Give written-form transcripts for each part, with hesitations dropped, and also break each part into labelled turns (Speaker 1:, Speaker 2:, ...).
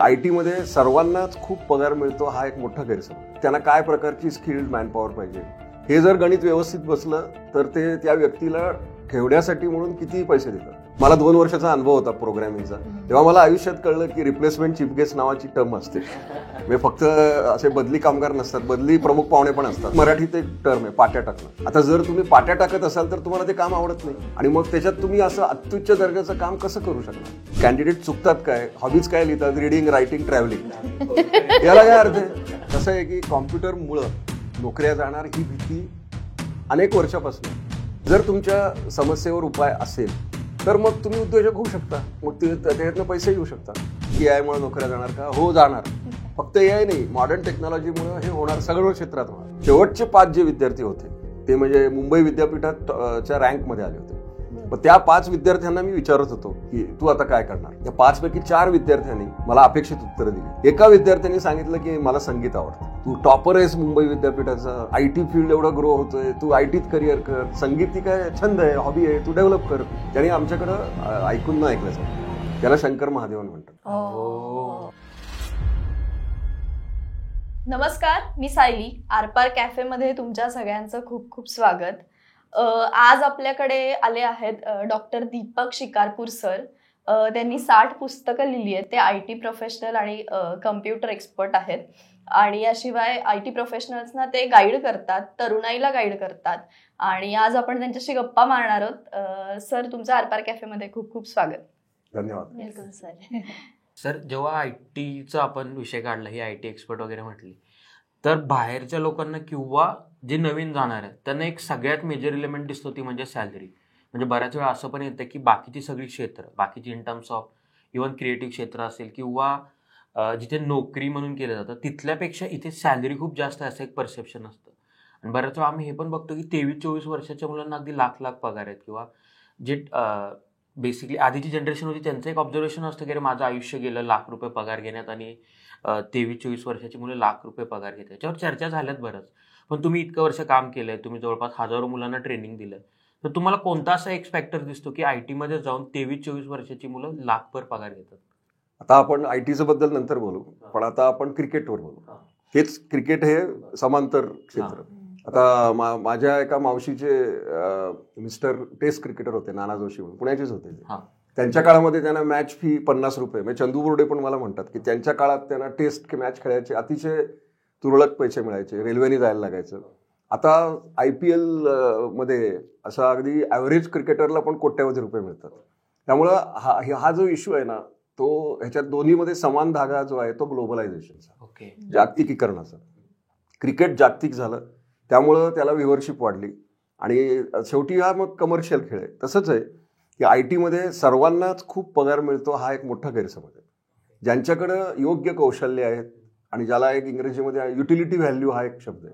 Speaker 1: IT मध्ये सर्वांनाच खूप पगार मिळतो हा एक मोठा गैरसमज. त्यांना काय प्रकारची स्किल्ड मॅनपॉवर पाहिजे हे जर गणित व्यवस्थित बसलं तर ते त्या व्यक्तीला ठेवण्यासाठी म्हणून किती पैसे देतात. मला 2 वर्षाचा अनुभव होता प्रोग्रॅमिंगचा. तेव्हा मला आयुष्यात कळलं की रिप्लेसमेंट चीफ गेस्ट नावाची टर्म असते. म्हणजे फक्त असे बदली कामगार नसतात, बदली प्रमुख पाहुणे पण असतात. मराठीत एक टर्म आहे पाट्या टाकणं. आता जर तुम्ही पाट्या टाकत असाल तर तुम्हाला ते काम आवडत नाही आणि मग त्याच्यात तुम्ही असं अत्युच्च दर्जाचं काम कसं करू शकणार. कॅन्डिडेट चुकतात काय, हॉबीज काय लिहितात, रिडिंग, रायटिंग, ट्रॅव्हलिंग, याला काय अर्थ आहे. कसं आहे की कॉम्प्युटरमुळं नोकऱ्या जाणार ही भीती अनेक वर्षापासून. जर तुमच्या समस्येवर उपाय असेल तर मग तुम्ही उद्योजक होऊ शकता, मग त्याच्यातनं पैसे येऊ शकतात. AI मुळे नोकऱ्या जाणार का? हो जाणार. फक्त AI नाही, मॉडर्न टेक्नॉलॉजीमुळे हे होणार, सगळ्या क्षेत्रात होणार. शेवटचे 5 जे विद्यार्थी होते ते म्हणजे मुंबई विद्यापीठाच्या रँकमध्ये आले होते. मग त्या 5 विद्यार्थ्यांना मी विचारत होतो की तू आता काय करणार. या 5 पैकी 4 विद्यार्थ्यांनी मला अपेक्षित उत्तरं दिली. एका विद्यार्थ्याने सांगितलं की मला संगीत आवडतं. तू टॉपर आहेस मुंबई विद्यापीठाचा, IT फील्ड एवढं ग्रो होतोय, तू ITत करिअर कर, संगीत ती काय छंद आहे, हॉबी आहे, तू डेव्हलप कर. त्याने आमच्याकडं ऐकून न ऐकलं. त्याला शंकर महादेवन म्हणतात.
Speaker 2: नमस्कार, मी सायली. आरपार कॅफेमध्ये तुमच्या सगळ्यांचं खूप खूप स्वागत. आज आपल्याकडे आले आहेत डॉक्टर दीपक शिकारपूर सर. त्यांनी 60 पुस्तकं लिहिली आहेत. ते IT प्रोफेशनल आणि कम्प्युटर एक्सपर्ट आहेत. आणि याशिवाय IT प्रोफेशनल्सना ते गाईड करतात, तरुणाईला गाईड करतात. आणि आज आपण त्यांच्याशी गप्पा मारणार आहोत. सर, तुमचं आरपार कॅफेमध्ये खूप खूप स्वागत.
Speaker 1: धन्यवाद.
Speaker 2: Welcome sir.
Speaker 3: सर, जेव्हा ITचा आपण विषय काढला, ही IT एक्सपर्ट वगैरे म्हटली, तर बाहेरच्या लोकांना किंवा जे नवीन जाणार आहेत त्यांना एक सगळ्यात मेजर एलिमेंट दिसतो ती म्हणजे सॅलरी. म्हणजे बऱ्याच वेळा असं पण येतं की बाकीची सगळी क्षेत्र, बाकीची in terms of even creative क्षेत्र असेल किंवा जिथे नोकरी म्हणून केलं जातं तिथल्यापेक्षा इथे सॅलरी खूप जास्त आहे असं एक परसेप्शन असतं. आणि बऱ्याच वेळा आम्ही हे पण बघतो की 23-24 वर्षाच्या मुलांना अगदी लाख पगार आहेत. किंवा जे बेसिकली आधीची जनरेशन होती त्यांचं एक ऑब्झर्वेशन असतं की अरे माझं आयुष्य गेलं ₹1,00,000 पगार घेण्यात आणि 23-24 वर्षाची मुलं ₹1,00,000 पगार घेतात. याच्यावर चर्चा झाल्यात बरंच. पण तुम्ही इतकं वर्ष काम केलंय, तुम्ही जवळपास हजारो मुलांना ट्रेनिंग दिलंय, तर तुम्हाला कोणता असा एक फॅक्टर दिसतो की IT मध्ये जाऊन 23-24 वर्षाची मुलं ₹1,00,000 पगार घेतात.
Speaker 1: आता आपण ITचं बद्दल नंतर बोलू, पण आता आपण क्रिकेटवर बोलू. हेच क्रिकेट हे समांतर क्षेत्र. आता माझ्या एका मावशीचे मिस्टर टेस्ट क्रिकेटर होते, नाना जोशी म्हणून, पुण्याचेच होते. त्यांच्या काळामध्ये त्यांना मॅच फी ₹50. म्हणजे चंदू बोर्डे पण मला म्हणतात की त्यांच्या काळात त्यांना टेस्ट मॅच खेळायचे अतिशय तुरळक पैसे मिळायचे, रेल्वेने जायला लागायचं. आता IPL मध्ये असा अगदी ॲव्हरेज क्रिकेटरला पण कोट्यावधी रुपये मिळतात. त्यामुळं हा जो इश्यू आहे ना, तो ह्याच्यात दोन्हीमध्ये समान धागा जो आहे तो ग्लोबलायझेशनचा, जागतिकीकरणाचा. क्रिकेट जागतिक झालं त्यामुळं त्याला व्ह्युअरशिप वाढली आणि शेवटी हा मग कमर्शियल खेळ आहे. तसंच आहे की IT मध्ये सर्वांनाच खूप पगार मिळतो हा एक मोठा गैरसमज आहे. ज्यांच्याकडं योग्य कौशल्य आहेत आणि ज्याला एक इंग्रजीमध्ये युटिलिटी व्हॅल्यू हा एक शब्द आहे,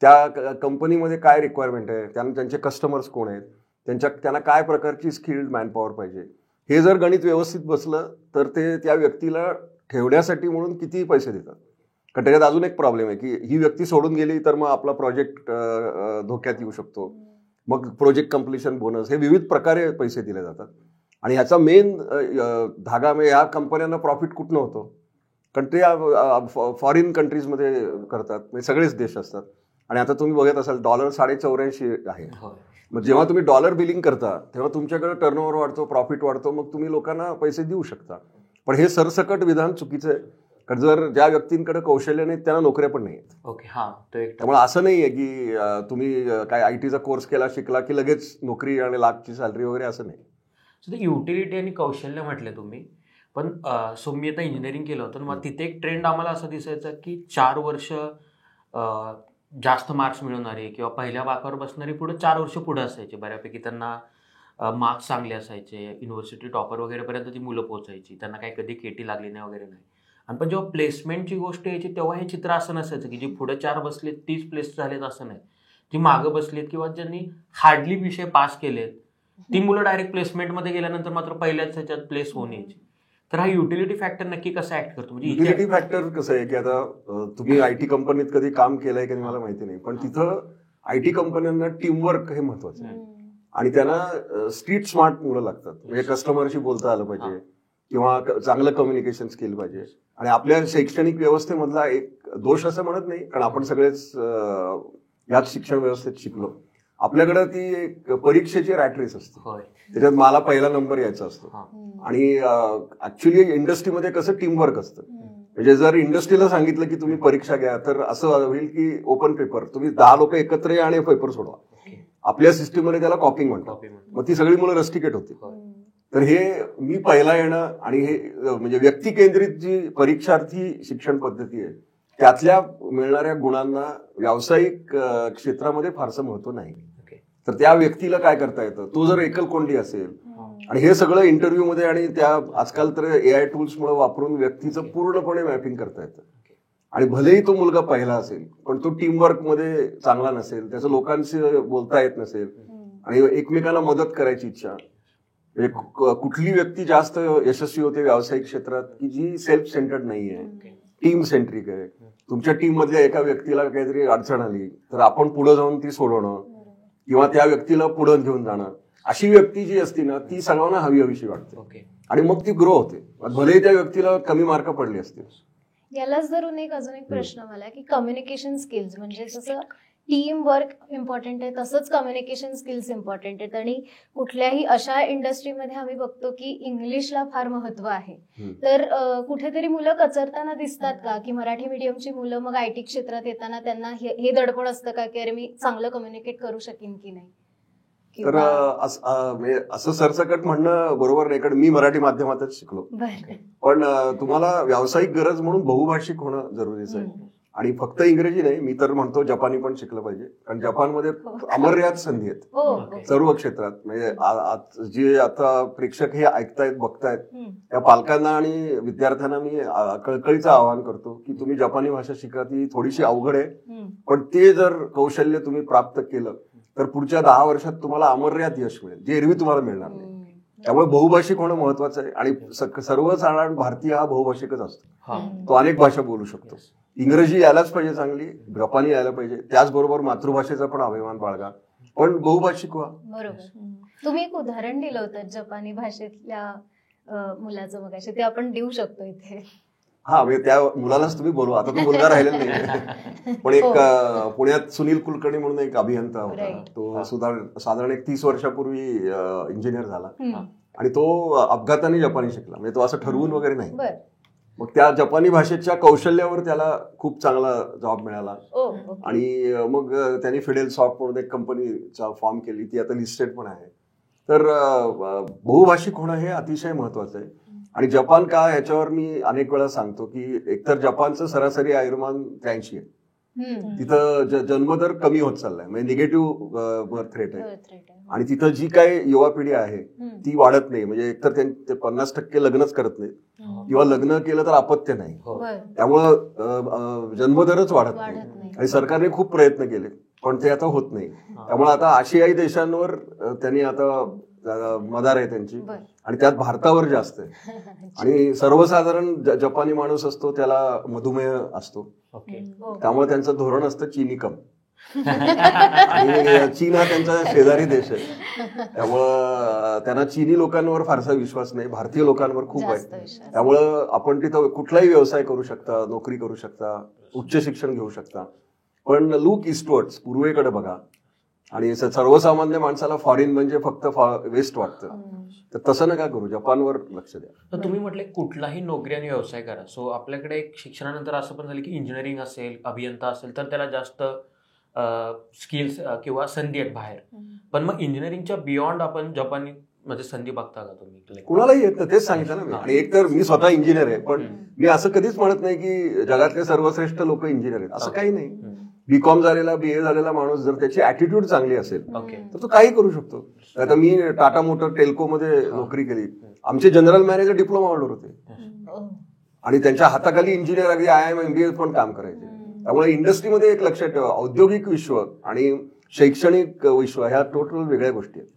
Speaker 1: त्या कंपनीमध्ये काय रिक्वायरमेंट आहे, त्यांचे कस्टमर्स कोण आहेत, त्यांना काय प्रकारची स्किल्ड मॅनपॉवर पाहिजे, हे जर गणित व्यवस्थित बसलं तर ते त्या व्यक्तीला ठेवण्यासाठी म्हणून किती पैसे देतात. कारण त्याच्यात अजून एक प्रॉब्लेम आहे की ही व्यक्ती सोडून गेली तर मग आपला प्रोजेक्ट धोक्यात येऊ शकतो. मग प्रोजेक्ट कम्प्लिशन बोनस, हे विविध प्रकारे पैसे दिले जातात. आणि ह्याचा मेन धागा म्हणजे या कंपन्यांना प्रॉफिट कुठनं होतो, कारण ते फॉरेन कंट्रीजमध्ये करतात, म्हणजे सगळेच देश असतात. आणि आता तुम्ही बघत असाल डॉलर 84.5 आहे. मग जेव्हा तुम्ही डॉलर बिलिंग करता तेव्हा तुमच्याकडे टर्नओव्हर वाढतो, प्रॉफिट वाढतो, मग तुम्ही लोकांना पैसे देऊ शकता. पण हे सरसकट विधान चुकीचं आहे. कारण जर ज्या व्यक्तींकडे कौशल्य नाही त्यांना नोकऱ्या पण नाही आहेत. त्यामुळे असं नाही आहे की तुम्ही काय ITचा कोर्स केला, शिकला की लगेच नोकरी आणि लाखची सॅलरी वगैरे, असं नाही.
Speaker 3: सो ते युटिलिटी आणि कौशल्य म्हटलं तुम्ही, पण सो मी आता इंजिनिअरिंग केलं होतं, मग तिथे एक ट्रेंड आम्हाला असं दिसायचं की 4 वर्ष जास्त मार्क्स मिळवणारे किंवा पहिल्या वाकावर बसणारे पुढे 4 वर्ष पुढे असायचे. बऱ्यापैकी त्यांना मार्क्स चांगले असायचे, युनिव्हर्सिटी टॉपर वगैरेपर्यंत ती मुलं पोहोचायची, त्यांना काही कधी केटी लागली नाही वगैरे नाही. आणि पण जेव्हा प्लेसमेंटची गोष्ट यायची तेव्हा हे चित्र असं नसायचं की जी पुढे 4 बसलेत 30 प्लेस झालेत, असं नाही. जी मागं बसलीत किंवा ज्यांनी हार्डली विषय पास केलेत ती मुलं डायरेक्ट प्लेसमेंटमध्ये गेल्यानंतर मात्र पहिल्याच ह्याच्यात प्लेस होऊन यायची. तर हा युटिलिटी फॅक्टर नक्की कसा ऍक्ट करतो? म्हणजे
Speaker 1: युटिलिटी फॅक्टर कसं आहे की आता तुम्ही IT कंपनीत कधी काम केलंय की मला माहिती नाही, पण तिथं IT कंपन्यांना टीमवर्क हे महत्वाचं आहे. आणि त्यांना स्ट्रीट स्मार्ट मुलं लागतात. म्हणजे कस्टमरशी बोलता आलं पाहिजे, किंवा चांगलं कम्युनिकेशन स्किल पाहिजे. आणि आपल्या शैक्षणिक व्यवस्थेमधला एक दोष असं म्हणत नाही, कारण आपण सगळेच याच शिक्षण व्यवस्थेत शिकलो. आपल्याकडे ती एक परीक्षेची रॅट रेस असते, त्याच्यात मला पहिला नंबर यायचा असतो. आणि ऍक्च्युली इंडस्ट्रीमध्ये कसं टीमवर्क असतं. म्हणजे जर इंडस्ट्रीला सांगितलं की तुम्ही परीक्षा घ्या तर असं होईल की ओपन पेपर, तुम्ही 10 लोक एकत्र या आणि पेपर सोडवा. आपल्या सिस्टीममध्ये त्याला कॉपिंग म्हणतात. मग ती सगळी मुलं रस्टिकेट होती. तर हे मी पहिला येणं आणि हे म्हणजे व्यक्ती केंद्रित जी परीक्षार्थी शिक्षण पद्धती आहे त्यातल्या मिळणाऱ्या गुणांना व्यावसायिक क्षेत्रामध्ये फारसं महत्व नाही. तर त्या व्यक्तीला काय करता येतं, तो जर एकलकोंडी असेल आणि हे सगळं इंटरव्ह्यू मध्ये आणि त्या आजकाल तर AI टूल्समुळे वापरून व्यक्तीचं पूर्णपणे मॅपिंग करता येतं. आणि भलेही तो मुलगा पहिला असेल पण तो टीमवर्क मध्ये चांगला नसेल, त्याचं लोकांशी बोलता येत नसेल आणि एकमेकांना मदत करायची इच्छा. म्हणजे कुठली व्यक्ती जास्त यशस्वी होते व्यावसायिक क्षेत्रात की जी सेल्फ सेंटर्ड नाहीये, टीम सेंट्रिक आहे. तुमच्या टीम मधल्या एका व्यक्तीला काहीतरी अडचण आली तर आपण पुढे जाऊन ती सोडवणं किंवा त्या व्यक्तीला पुढे घेऊन जाणं, अशी व्यक्ती जी असती ना ती सर्वांना हवीशी वाटते आणि मग ती ग्रो होते. भलेही त्या व्यक्तीला कमी मार्क पडले असतील.
Speaker 4: यालाच धरून अजून एक प्रश्न मला की कम्युनिकेशन स्किल्स म्हणजे जसं टीम वर्क इम्पॉर्टंट आहे तसंच कम्युनिकेशन स्किल्स इम्पॉर्टंट आहेत. आणि कुठल्याही अशा इंडस्ट्रीमध्ये आम्ही बघतो की इंग्लिशला फार महत्व आहे. तर कुठेतरी मुलं कचरताना दिसतात का की मराठी मीडियमची मुलं मग IT क्षेत्रात येताना त्यांना हे दडपण असतं का की अरे मी चांगलं कम्युनिकेट करू शकेन की नाही?
Speaker 1: तर असं सरसकट म्हणणं बरोबर नाही, कारण मी मराठी माध्यमातच शिकलो. पण तुम्हाला व्यावसायिक गरज म्हणून बहुभाषिक होणं जरुरीचं आहे. आणि फक्त इंग्रजी नाही, मी तर म्हणतो जपानी पण शिकलं पाहिजे, कारण जपानमध्ये अमर्याद संधी आहेत सर्व क्षेत्रात. म्हणजे जे आता प्रेक्षक हे ऐकतायत बघतायत त्या पालकांना आणि विद्यार्थ्यांना मी कळकळीचं आवाहन करतो की तुम्ही जपानी भाषा शिका. ती थोडीशी अवघड आहे पण ते जर कौशल्य तुम्ही प्राप्त केलं तर पुढच्या 10 वर्षात तुम्हाला अमर्याद यश मिळेल, जे एरवी तुम्हाला मिळणार नाही. त्यामुळे बहुभाषिक होणं महत्वाचं आहे. आणि सर्वसाधारण भारतीय हा बहुभाषिकच असतो, तो अनेक भाषा बोलू शकतो. इंग्रजी यायलाच पाहिजे चांगली, जपानी यायला पाहिजे, त्याचबरोबर मातृभाषेचा पण अभिमान बाळगा, पण बहुभाषिक व्हा.
Speaker 4: बरोबर. तुम्ही एक उदाहरण दिलं होतं जपानी भाषेतल्या मुलाचं, मगाशी ते आपण देऊ शकतो इथे.
Speaker 1: हा, म्हणजे त्या मुलालाच तुम्ही बोलवा, आता तो मुलगा राहिलेला नाही. पण एक पुण्यात सुनील कुलकर्णी म्हणून एक अभियंता होता, तो साधारण 30 वर्षापूर्वी इंजिनियर झाला आणि तो अपघाताने जपानी शिकला. म्हणजे तो असं ठरवून वगैरे नाही. मग त्या जपानी भाषेच्या कौशल्यावर त्याला खूप चांगला जॉब मिळाला. आणि मग त्यांनी फिडेल सॉफ्ट म्हणून एक कंपनीचा फॉर्म केली, ती आता लिस्टेड पण आहे. तर बहुभाषिक होणं हे अतिशय महत्वाचं आहे. आणि जपान का, याच्यावर मी अनेक वेळा सांगतो की एकतर जपानचं सरासरी आयुर्मान 83 आहे. तिथं जन्मदर कमी होत चाललाय, म्हणजे निगेटिव्ह बर्थ रेट आहे. आणि तिथं जी काही युवा पिढी आहे ती वाढत नाही. म्हणजे एकतर ते 50% लग्नच करत नाही किंवा लग्न केलं तर अपत्य नाही. त्यामुळं जन्मदरच वाढत नाही. आणि सरकारने खूप प्रयत्न केले पण ते आता होत नाही. त्यामुळे आता आशियाई देशांवर त्यांनी आता मदार आहे त्यांची, आणि त्यात भारतावर जास्त आहे. आणि सर्वसाधारण जपानी माणूस असतो त्याला मधुमेह असतो, त्यामुळे त्यांचं धोरण असतं चीनी कम. आणि चीन हा त्यांचा शेजारी देश आहे, त्यामुळं त्यांना चीनी लोकांवर फारसा विश्वास नाही, भारतीय लोकांवर खूप आहे. त्यामुळं आपण तिथं कुठलाही व्यवसाय करू शकता, नोकरी करू शकता, उच्च शिक्षण घेऊ शकता, पण लुक ईस्टवर्ड्स, पूर्वेकडे बघा. आणि सर्वसामान्य माणसाला फॉरेन म्हणजे फक्त वेस्ट वाटतं, तर तसं नका करू, जपानवर लक्ष द्या.
Speaker 3: तर तुम्ही म्हटले कुठलाही नोकरी आणि व्यवसाय करा. सो आपल्याकडे शिक्षणानंतर असं पण झालं की इंजिनिअरिंग असेल, अभियंता असेल तर त्याला जास्त स्किल्स किंवा संधी आहेत बाहेर. पण मग इंजिनिअरिंगच्या बियॉन्ड आपण जपानी मध्ये संधी बघता का तुम्ही?
Speaker 1: कुणालाही येत तेच सांगितलं ना मी. आणि एक तर मी स्वतः इंजिनियर आहे, पण मी असं कधीच म्हणत नाही की जगातले सर्वश्रेष्ठ लोक इंजिनियर आहेत, असं काही नाही. बीकॉम झालेला, BA झालेला माणूस जर त्याची ऍटिट्यूड चांगली असेल तर तो काही करू शकतो. आता मी टाटा मोटर टेल्को मध्ये नोकरी केली, आमचे जनरल मॅनेजर डिप्लोमा होल्डर होते आणि त्यांच्या हाताखाली इंजिनियर अगदी IIM MBA पण काम करायचे. त्यामुळे इंडस्ट्रीमध्ये एक लक्षात ठेवा, औद्योगिक विश्व आणि शैक्षणिक विश्व ह्या टोटल वेगळ्या गोष्टी आहेत.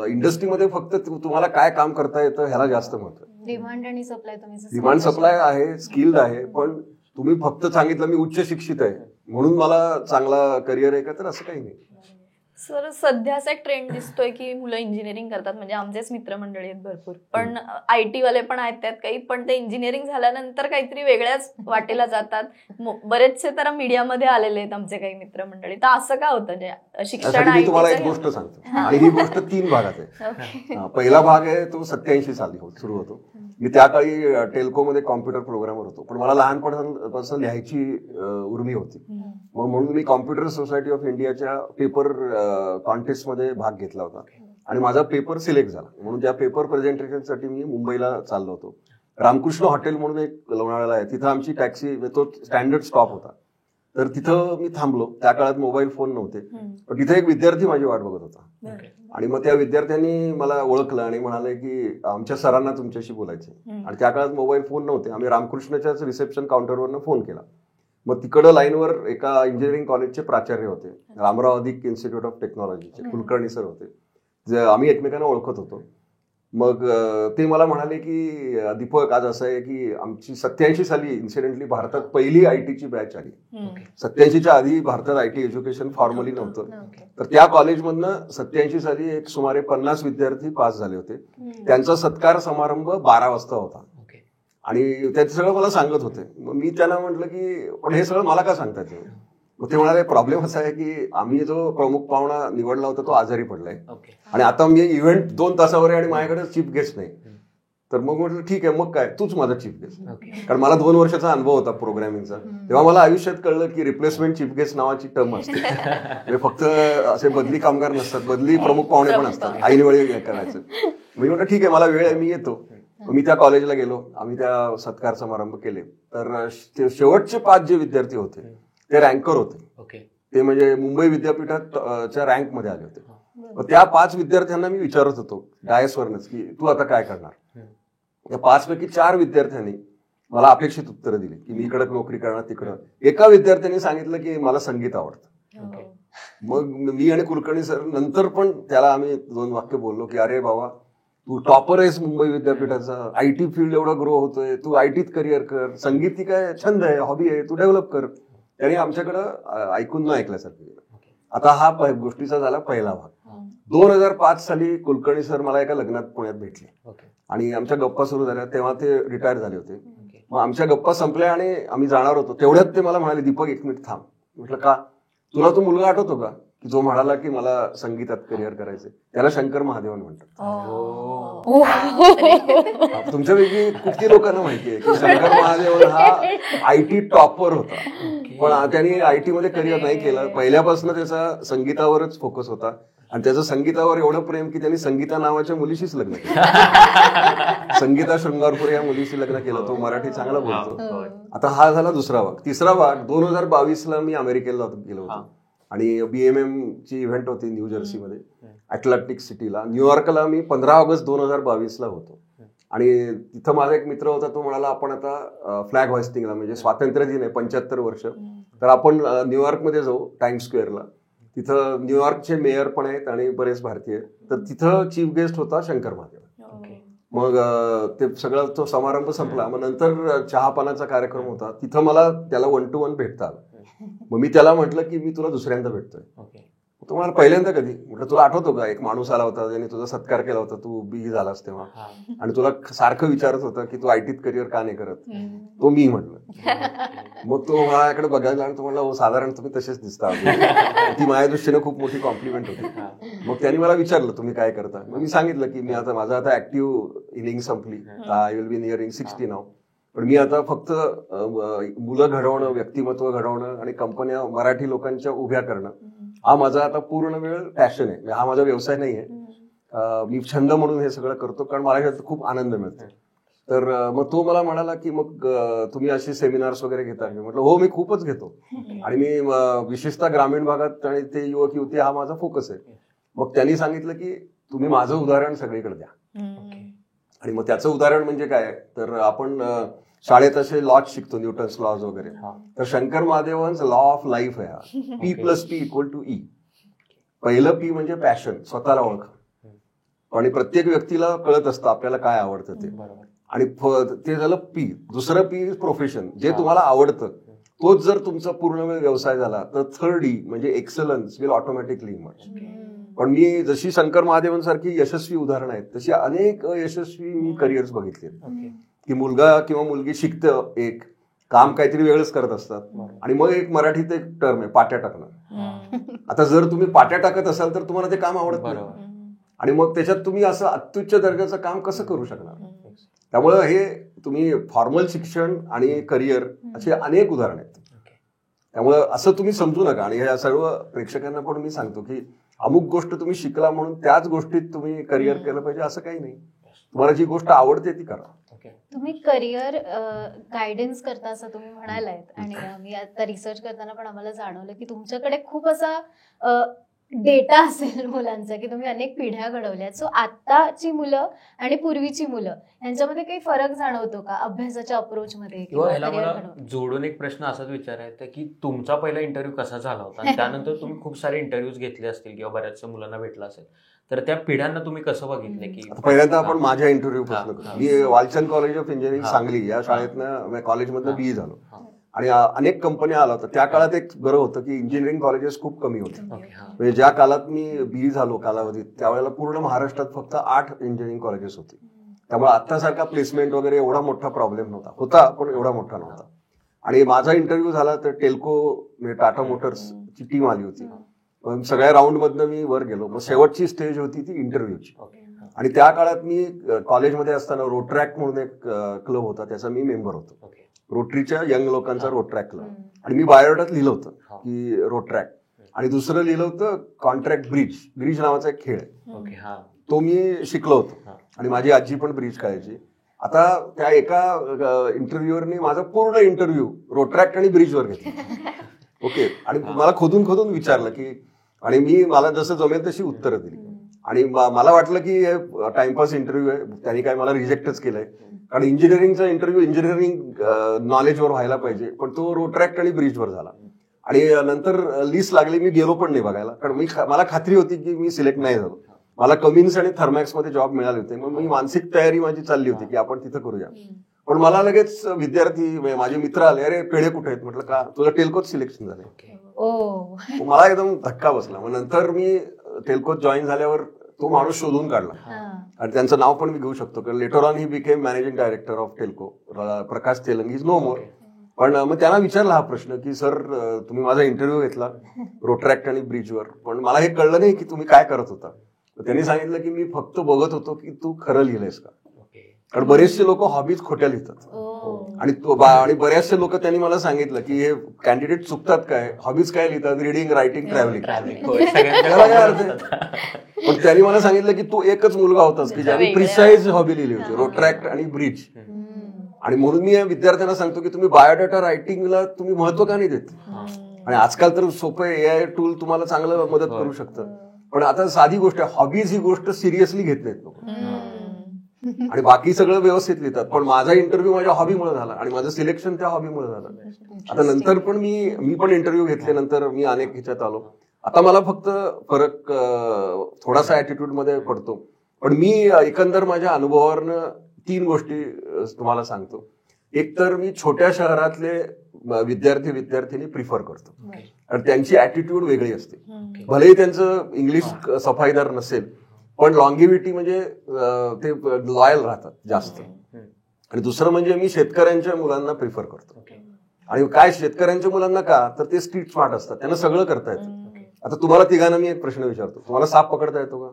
Speaker 1: इंडस्ट्रीमध्ये फक्त तुम्हाला काय काम करता येतं ह्याला जास्त महत्व. डिमांड सप्लाय आहे, स्किल्ड आहे, पण तुम्ही फक्त सांगितलं मी उच्च शिक्षित आहे म्हणून मला चांगला करिअर आहे का, तर असं काही नाही.
Speaker 2: सर सध्याचा एक ट्रेंड दिसतोय की मुलं इंजिनिअरिंग करतात, म्हणजे आमचेच मित्रमंडळी आहेत भरपूर, पण IT वाले पण आहेत त्यात काही, पण ते इंजिनिअरिंग झाल्यानंतर काहीतरी वेगळ्याच वाटेला जातात. बरेचसे तर मीडियामध्ये आलेले आहेत आमचे काही मित्रमंडळी. तर असं का होतं शिक्षण?
Speaker 1: मी तुम्हाला एक गोष्ट सांगतो आणि ही गोष्ट 3 भागात आहे. पहिला भाग आहे तो 87 साली सुरू होतो. मी त्या काळी टेल्कोमध्ये कॉम्प्युटर प्रोग्रामर होतो, पण मला लहानपणापासून लिहायची उर्मी होती. मग म्हणून मी कॉम्प्युटर सोसायटी ऑफ इंडियाच्या पेपर कॉन्टेस्टमध्ये भाग घेतला होता आणि माझा पेपर सिलेक्ट झाला. म्हणून त्या पेपर प्रेझेंटेशनसाठी मी मुंबईला चाललो होतो. रामकृष्ण हॉटेल म्हणून एक लोणावळ्याला आहे, तिथं आमची टॅक्सी, तो स्टँडर्ड स्टॉप होता, तर तिथं मी थांबलो. त्या काळात मोबाईल फोन नव्हते, पण तिथे एक विद्यार्थी माझी वाट बघत होता आणि मग त्या विद्यार्थ्यांनी मला ओळखलं आणि म्हणाले की आमच्या सरांना तुमच्याशी बोलायचे. आणि त्या काळात मोबाईल फोन नव्हते. आम्ही रामकृष्णाच्याच रिसेप्शन काउंटरवरनं फोन केला. मग तिकडं लाईनवर एका इंजिनिअरिंग कॉलेजचे प्राचार्य होते, रामराव अधिक इन्स्टिट्यूट ऑफ टेक्नॉलॉजीचे कुलकर्णी सर होते. आम्ही एकमेकांना ओळखत होतो. मग ते मला म्हणाले की दीपक, आज असं आहे की आमची 87 साली इन्सिडेंटली भारतात पहिली IT ची बॅच आली. 87च्या आधी भारतात IT एज्युकेशन फॉर्मली नव्हतं. तर त्या कॉलेजमधनं 87 साली एक सुमारे 50 विद्यार्थी पास झाले होते. त्यांचा सत्कार समारंभ 12 वाजता होता आणि ते सगळं मला सांगत होते. मग मी त्यांना म्हटलं की पण हे सगळं मला का सांगतात? मग ते म्हणाले प्रॉब्लेम असा आहे की आम्ही जो प्रमुख पाहुणा निवडला होता तो आजारी पडलाय आणि आता मी इव्हेंट 2 तासावर आहे आणि माझ्याकडे चीफ गेस्ट नाही. तर मग म्हटलं ठीक आहे, मग काय, तूच माझा चीफ गेस्ट. कारण मला 2 वर्षाचा अनुभव होता प्रोग्रामिंगचा. तेव्हा मला आयुष्यात कळलं की रिप्लेसमेंट चीफ गेस्ट नावाची टर्म असते. म्हणजे फक्त असे बदली कामगार नसतात, बदली प्रमुख पाहुणे पण असतात, ऐनवेळी करायचं. मी म्हटलं ठीक आहे, मला वेळ आहे, मी येतो. मी त्या कॉलेजला गेलो. आम्ही त्या सत्कार समारंभ केले. तर शेवटचे 5 जे विद्यार्थी होते ते रँकर होते. ते म्हणजे मुंबई विद्यापीठाच्या रँकमध्ये आले होते. त्या 5 विद्यार्थ्यांना मी विचारत होतो डायसवरनच की तू आता काय करणार. या 5 पैकी 4 विद्यार्थ्यांनी मला अपेक्षित उत्तरं दिली की मी इकडं नोकरी करणार, तिकडं. एका विद्यार्थ्यांनी सांगितलं की मला संगीत आवडतं. मग मी आणि कुलकर्णी सर नंतर पण त्याला आम्ही 2 वाक्य बोललो की अरे बाबा, तू टॉपर आहेस मुंबई विद्यापीठाचा, IT फील्ड एवढा ग्रो होतोय, तू ITत करिअर कर, संगीत ही काय छंद आहे, हॉबी आहे, तू डेव्हलप कर. त्यांनी आमच्याकडं ऐकून न ऐकल्यासारखं केलं. आता हा गोष्टीचा झाला पहिला भाग. 2005 साली कुलकर्णी सर मला एका लग्नात पुण्यात भेटले आणि आमच्या गप्पा सुरू झाल्या. तेव्हा ते रिटायर झाले होते. मग आमच्या गप्पा संपल्या आणि आम्ही जाणार होतो. तेवढ्यात ते मला म्हणाले, दीपक 1 मिनिट थांब. म्हटलं का? तुला तो मुलगा आठवतो का की जो म्हणाला की मला संगीतात करिअर करायचंय? त्याला शंकर महादेवन म्हणतात. तुमच्यापैकी किती लोकांना माहितीये की शंकर महादेवन हा IT टॉपर होता, पण त्यांनी IT मध्ये करिअर नाही केलं. पहिल्यापासून त्याचा संगीतावरच फोकस होता आणि त्याचं संगीतावर एवढं प्रेम की त्यांनी संगीता नावाच्या मुलीशीच लग्न केलं. संगीता शृंगारपूर या मुलीशी लग्न केलं. तो मराठी चांगला बोलतो. आता हा झाला दुसरा भाग. तिसरा भाग 2022ला मी अमेरिकेला गेलो होतो आणि BMM ची इव्हेंट होती न्यू जर्सीमध्ये, अटलांटिक सिटीला. न्यूयॉर्कला मी 15 ऑगस्ट 2022ला होतो आणि तिथं माझा एक मित्र होता. तो म्हणाला आपण आता फ्लॅग होइस्टिंगला, म्हणजे स्वातंत्र्य दिन आहे 75 वर्ष, तर आपण न्यूयॉर्कमध्ये जाऊ टाइम स्क्वेअरला. तिथं न्यूयॉर्कचे मेयर पण आहेत आणि बरेच भारतीय. तर तिथं चीफ गेस्ट होता शंकर महादेवन. मग ते सगळं तो समारंभ संपला. मग नंतर चहापानाचा कार्यक्रम होता. तिथं मला त्याला 1 to 1 भेटता आलं. मग मी त्याला म्हटलं की मी तुला दुसऱ्यांदा भेटतोय. तो म्हणाला पहिल्यांदा कधी? म्हटलं तुला आठवतो का एक माणूस आला होता ज्याने तुझा सत्कार केला होता, तू बिझी झालास तेव्हा, आणि तुला सारखं विचारत होता की तू ITत करिअर का नाही करत? तो मी म्हटलं. मग तो माझ्याकडे बघायला आणि तो म्हणला, हो साधारण तुम्ही तसेच दिसता. ती माझ्या दृष्टीने खूप मोठी कॉम्प्लिमेंट होती. मग त्यांनी मला विचारलं तुम्ही काय करता? मग मी सांगितलं की मी आता माझं आता ऍक्टिव्ह इनिंग संपली, आय विल बी नियरिंग 60 नाव, पण मी आता फक्त मुलं घडवणं, व्यक्तिमत्व घडवणं आणि कंपन्या मराठी लोकांच्या उभ्या करणं हा माझा आता पूर्ण वेळ पॅशन आहे. हा माझा व्यवसाय नाहीये. मी छंद म्हणून हे सगळं करतो कारण मला ह्यात खूप आनंद मिळतो. तर मग तो मला म्हणाला की मग तुम्ही असे सेमिनार्स वगैरे घेता? मी म्हटलं हो, मी खूपच घेतो आणि मी विशेषतः ग्रामीण भागात आणि ते युवक युवती हा माझा फोकस आहे. मग त्यांनी सांगितलं की तुम्ही माझं उदाहरण सगळीकडे द्या. आणि मग त्याचं उदाहरण म्हणजे काय, तर आपण शाळेत असे लॉज शिकतो, न्यूटन्स लॉज वगैरे. तर शंकर महादेवन्स लॉ ऑफ लाईफ आहे हा, P+P=E. पहिलं P म्हणजे पॅशन, स्वतःला ओळखा. आणि प्रत्येक व्यक्तीला कळत असतं आपल्याला काय आवडतं ते. आणि ते झालं P. दुसरं P प्रोफेशन, जे तुम्हाला आवडतं तोच जर तुमचा पूर्ण वेळ व्यवसाय झाला तर 3rd E म्हणजे एक्सलन्स विल ऑटोमॅटिकली इमर्ज. पण मी जशी शंकर महादेवनसारखी यशस्वी उदाहरणं आहेत तशी अनेक यशस्वी मी करिअर्स बघितले की मुलगा किंवा मुलगी शिकतं, एक काम काहीतरी वेगळंच करत असतात आणि मग एक मराठीत एक टर्म आहे पाट्या टाकणं. आता जर तुम्ही पाट्या टाकत असाल तर तुम्हाला ते काम आवडत नाही आणि मग त्याच्यात तुम्ही असं अत्युच्च दर्जाचं काम कसं करू शकणार. त्यामुळं हे तुम्ही फॉर्मल शिक्षण आणि करिअर असे अनेक उदाहरण आहेत. त्यामुळं असं तुम्ही समजू नका आणि ह्या सर्व प्रेक्षकांना पण मी सांगतो की अमुक गोष्ट तुम्ही शिकला म्हणून त्याच गोष्टीत तुम्ही करिअर केलं पाहिजे असं काही नाही. तुम्हाला जी गोष्ट आवडते ती करा.
Speaker 4: तुम्ही करिअर गायडन्स करता असं तुम्ही म्हणालात आणि मी आता रिसर्च करताना पण आम्हाला जाणवलं की तुमच्याकडे खूप असा डेटा असेल मुलांचा की तुम्ही अनेक पिढ्या घडवल्यात. सो आताची मुलं आणि पूर्वीची मुलं यांच्यामध्ये काही फरक जाणवतो का अभ्यासाच्या अप्रोच मध्ये?
Speaker 3: किंवा ह्याला मला जोडून एक प्रश्न असाच विचारायचा की तुमचा पहिला इंटरव्ह्यू कसा झाला होता आणि त्यानंतर तुम्ही खूप सारे इंटरव्ह्यूज घेतले असतील किंवा बऱ्याचशा मुलांना भेटला असेल, तर त्या पिढ्यांना तुम्ही कसं बघितलं की
Speaker 1: पहिल्यांदा आपण माझ्या इंटरव्ह्यू पासून करू. मी Walchand college of engineering Sangli या शाळेतनं कॉलेजमधनं BE झालो आणि अनेक कंपन्या आल्या होत्या. त्या काळात एक बरं होतं की इंजिनिअरिंग कॉलेजेस खूप कमी होते. म्हणजे ज्या काळात मी BE झालो कालावधीत त्यावेळेला पूर्ण महाराष्ट्रात फक्त 8 इंजिनिअरिंग कॉलेजेस होती. त्यामुळे आत्तासारखा प्लेसमेंट वगैरे एवढा मोठा प्रॉब्लेम होता पण एवढा मोठा नव्हता. आणि माझा इंटरव्ह्यू झाला तर टेल्को म्हणजे टाटा मोटर्सची टीम आली होती. सगळ्या राऊंड मधनं मी वर गेलो. मग शेवटची स्टेज होती ती इंटरव्ह्यूची आणि त्या काळात मी कॉलेजमध्ये असताना रोटरॅक्ट म्हणून एक क्लब होता त्याचा मी मेंबर होतो. रोटरीच्या यंग लोकांचा रोटरॅक्ट क्लब. आणि मी बायोडाटात लिहिलं होतं की रोटरॅक्ट आणि दुसरं लिहिलं होतं कॉन्ट्रॅक्ट ब्रिज नावाचा एक खेळ आहे तो मी शिकलो होतो आणि माझी आजी पण ब्रिज खेळायची. आता त्या एका इंटरव्ह्यूवरनी माझा पूर्ण इंटरव्ह्यू रोटरॅक्ट आणि ब्रिजवर घेतला. ओके. आणि मला खोदून विचारलं की आणि मला जसं जमेल तशी उत्तरं दिली आणि मला वाटलं की हे टाइमपास इंटरव्ह्यू आहे, त्यांनी काय मला रिजेक्टच केलंय कारण इंजिनिअरिंगचा इंटरव्ह्यू इंजिनिअरिंग नॉलेजवर व्हायला पाहिजे. पण तो रोटरॅक्ट आणि ब्रिजवर झाला आणि नंतर लिस्ट लागली. मी गेलो पण नाही बघायला कारण मला खात्री होती की मी सिलेक्ट नाही झालो. मला कमिन्स आणि थर्मॅक्स मध्ये जॉब मिळाले होते. मग मी मानसिक तयारी माझी चालली होती की आपण तिथं करूया. पण मला लगेच विद्यार्थी माझे मित्र आले, अरे पेढे कुठे आहेत. म्हटलं का तुला टेल्कोत सिलेक्शन झालं. मला एकदम धक्का बसला. मग नंतर मी टेल्कोत जॉईन झाल्यावर तो माणूस शोधून काढला आणि त्यांचं नाव पण मी घेऊ शकतो कारण later on he became managing director of Telco. Prakash Telang is no more. पण मग त्यांना विचारला हा प्रश्न की सर तुम्ही माझा इंटरव्ह्यू घेतला रोटरॅक्ट आणि ब्रिजवर पण मला हे कळलं नाही की तुम्ही काय करत होता. त्यांनी सांगितलं की मी फक्त बघत होतो की तू खरं लिहिलंयस का. कारण बरेचसे लोक हॉबीज खोट्या लिहितात आणि बऱ्याचशे लोक त्यांनी मला सांगितलं की हे कॅन्डिडेट चुकतात काय, हॉबीज काय लिहितात, रिडिंग, रायटिंग, ट्रॅव्हलिंग. पण त्यांनी मला सांगितलं की तू एकच मुलगा होतास की ज्याने प्रिसाइज हॉबी लिहिली होती रोटरॅक्ट आणि ब्रिज. आणि म्हणून मी विद्यार्थ्यांना सांगतो की तुम्ही बायोडाटा रायटिंगला तुम्ही महत्व का नाही देत. आणि आजकाल तर सोपं AI टूल तुम्हाला चांगलं मदत करू शकतं. पण आता साधी गोष्ट आहे, हॉबीज ही गोष्ट सिरियसली घेत नाहीत लोक आणि बाकी सगळं व्यवस्थित लिहितात. पण माझा इंटरव्ह्यू माझ्या हॉबीमुळे झाला आणि माझं सिलेक्शन त्या हॉबीमुळे झालं. आता नंतर पण मी पण इंटरव्ह्यू घेतल्यानंतर मी अनेक ह्याच्यात आलो. आता मला फक्त फरक थोडासा ऍटिट्यूड मध्ये पडतो. पण मी एकंदर माझ्या अनुभवावरनं 3 गोष्टी तुम्हाला सांगतो. एक तर मी छोट्या शहरातले विद्यार्थी प्रिफर करतो कारण त्यांची ऍटिट्यूड वेगळी असते. भलेही त्यांचं इंग्लिश सफाईदार नसेल पण लॉंगिव्हिटी म्हणजे ते लॉयल राहतात जास्त. आणि दुसरं म्हणजे मी शेतकऱ्यांच्या मुलांना प्रिफर करतो. आणि काय शेतकऱ्यांच्या मुलांना का तर ते स्ट्रीट स्मार्ट असतात, त्यांना सगळं करता येतं. आता तुम्हाला तिघांना मी एक प्रश्न विचारतो, तुम्हाला साप पकडता येतो का?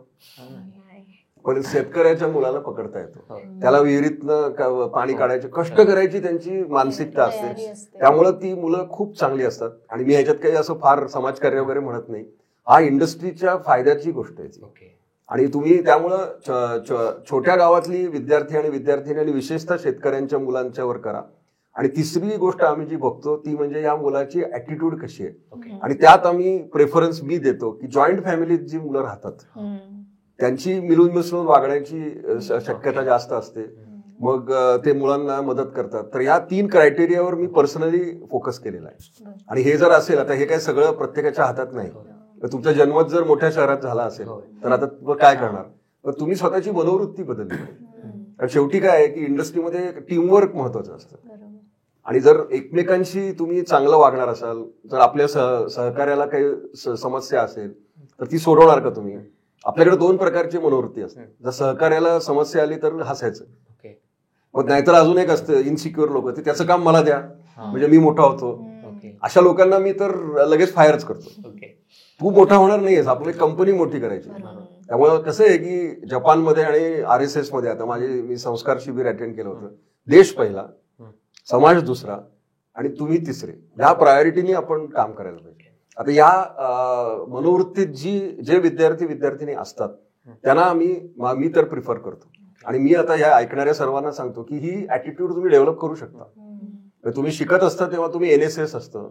Speaker 1: पण शेतकऱ्याच्या मुलाला पकडता येतो. त्याला विहिरीतनं पाणी काढायचे कष्ट करायची त्यांची मानसिकता असते. त्यामुळे ती मुलं खूप चांगली असतात. आणि मी ह्याच्यात काही असं फार समाजकार्य वगैरे म्हणत नाही, हा इंडस्ट्रीच्या फायद्याची गोष्ट आहे. आणि तुम्ही त्यामुळं छोट्या गावातली विद्यार्थी आणि विद्यार्थिनी आणि विशेषतः शेतकऱ्यांच्या मुलांच्यावर करा. आणि तिसरी गोष्ट आम्ही जी बघतो ती म्हणजे या मुलाची ऍटिट्यूड कशी आहे. आणि त्यात आम्ही प्रेफरन्स मी देतो की जॉईंट फॅमिलीत जी मुलं राहतात त्यांची मिळून मिसळून वागण्याची शक्यता जास्त असते. मग ते मुलांना मदत करतात. तर या 3 क्रायटेरियावर मी पर्सनली फोकस केलेला आहे. आणि हे जर असेल, आता हे काय सगळं प्रत्येकाच्या हातात नाही. तुमचा जन्मच जर मोठ्या शहरात झाला असेल तर आता काय करणार, तर तुम्ही स्वतःची मनोवृत्ती बदलली पाहिजे. शेवटी काय आहे की इंडस्ट्रीमध्ये टीमवर्क महत्वाचं असतं आणि जर एकमेकांशी तुम्ही चांगलं वागणार असाल, जर आपल्या सहकार्याला काही समस्या असेल तर ती सोडवणार का तुम्ही? आपल्याकडे 2 प्रकारची मनोवृत्ती असते. जर सहकार्याला समस्या आली तर हसायचं, मग नाहीतर अजून एक असतं इन्सिक्युअर लोक, ते त्याचं काम मला द्या म्हणजे मी मोठा होतो. अशा लोकांना मी तर लगेच फायरच करतो. तू मोठा होणार नाहीयेस, आपली कंपनी मोठी करायची. त्यामुळे कसं आहे की जपानमध्ये आणि RSS मध्ये आता मी संस्कार शिबिर अटेंड केलं होतं. देश पहिला, समाज दुसरा आणि तुम्ही तिसरे, ह्या प्रायोरिटीने आपण काम करायला पाहिजे. आता या मनोवृत्तीत जे विद्यार्थी असतात त्यांना मी तर प्रिफर करतो. आणि मी आता ह्या ऐकणाऱ्या सर्वांना सांगतो की ही ऍटिट्यूड तुम्ही डेव्हलप करू शकता. तुम्ही शिकत असता तेव्हा तुम्ही NSS असतं,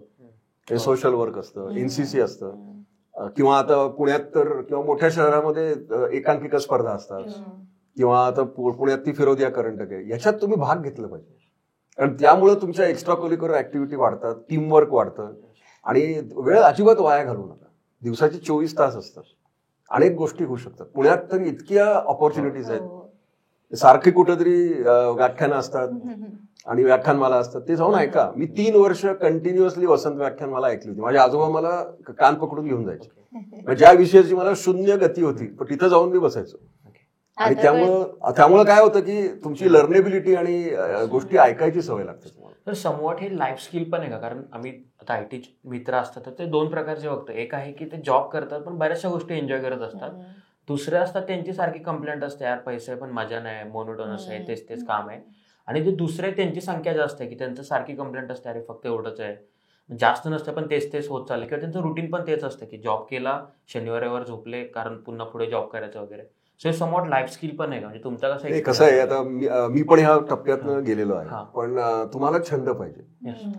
Speaker 1: सोशल वर्क असतं, NCC असतं, किंवा आता पुण्यात तर किंवा मोठ्या शहरामध्ये एकांकिका स्पर्धा असतात, किंवा आता पुण्यात ती फिरोदिया करंटक आहे. याच्यात तुम्ही भाग घेतला पाहिजे, कारण त्यामुळे तुमच्या एक्स्ट्रा करिक्युलर ऍक्टिव्हिटी वाढतात, टीमवर्क वाढतं. आणि वेळ अजिबात वाया घालू नका. दिवसाचे 24 तास असतात, अनेक गोष्टी होऊ शकतात. पुण्यात तर इतक्या ऑपॉर्च्युनिटीज आहेत. सारखी कुठेतरी व्याख्यानं असतात आणि व्याख्यानमाला असतात, ते जाऊन ऐका. मी 3 वर्ष कंटिन्युअसली वसंत व्याख्यानमाला ऐकली होती. माझे आजोबा मला कान पकडून घेऊन जायचे. ज्या विषयाची मला शून्य गती होती पण तिथं जाऊन मी बसायचो. आणि त्यामुळं काय होतं की तुमची लर्नेबिलिटी आणि गोष्टी ऐकायची सवय लागते तुम्हाला.
Speaker 3: तर समवॉट हे लाईफ स्किल पण आहे का? कारण आम्ही आता IT मित्र असतात तर ते 2 प्रकारचे बघतो. एक आहे की ते जॉब करतात पण बऱ्याचशा गोष्टी एन्जॉय करत असतात. दुसरे असतात त्यांची सारखी कंप्लेंट असते, यार पैसे पण मजा नाही, मोनोटोनस आहे, तेच काम आहे. आणि जे दुसरे त्यांची संख्या जास्त आहे की त्यांचं सारखी कंप्लेंट असते, अरे फक्त एवढंच आहे, जास्त नसतं पण तेच होत चाललं, किंवा त्यांचं रुटीन पण तेच असतं की जॉब केला, शनिवार रविवार झोपले, कारण पुन्हा पुढे जॉब करायचं वगैरे. सो समवॉट लाईफ स्किल पण आहे का? म्हणजे तुमचा
Speaker 1: कसं आहे, आता मी पण ह्या टप्प्यातनं गेलेलो आहे. पण तुम्हाला छंद पाहिजे.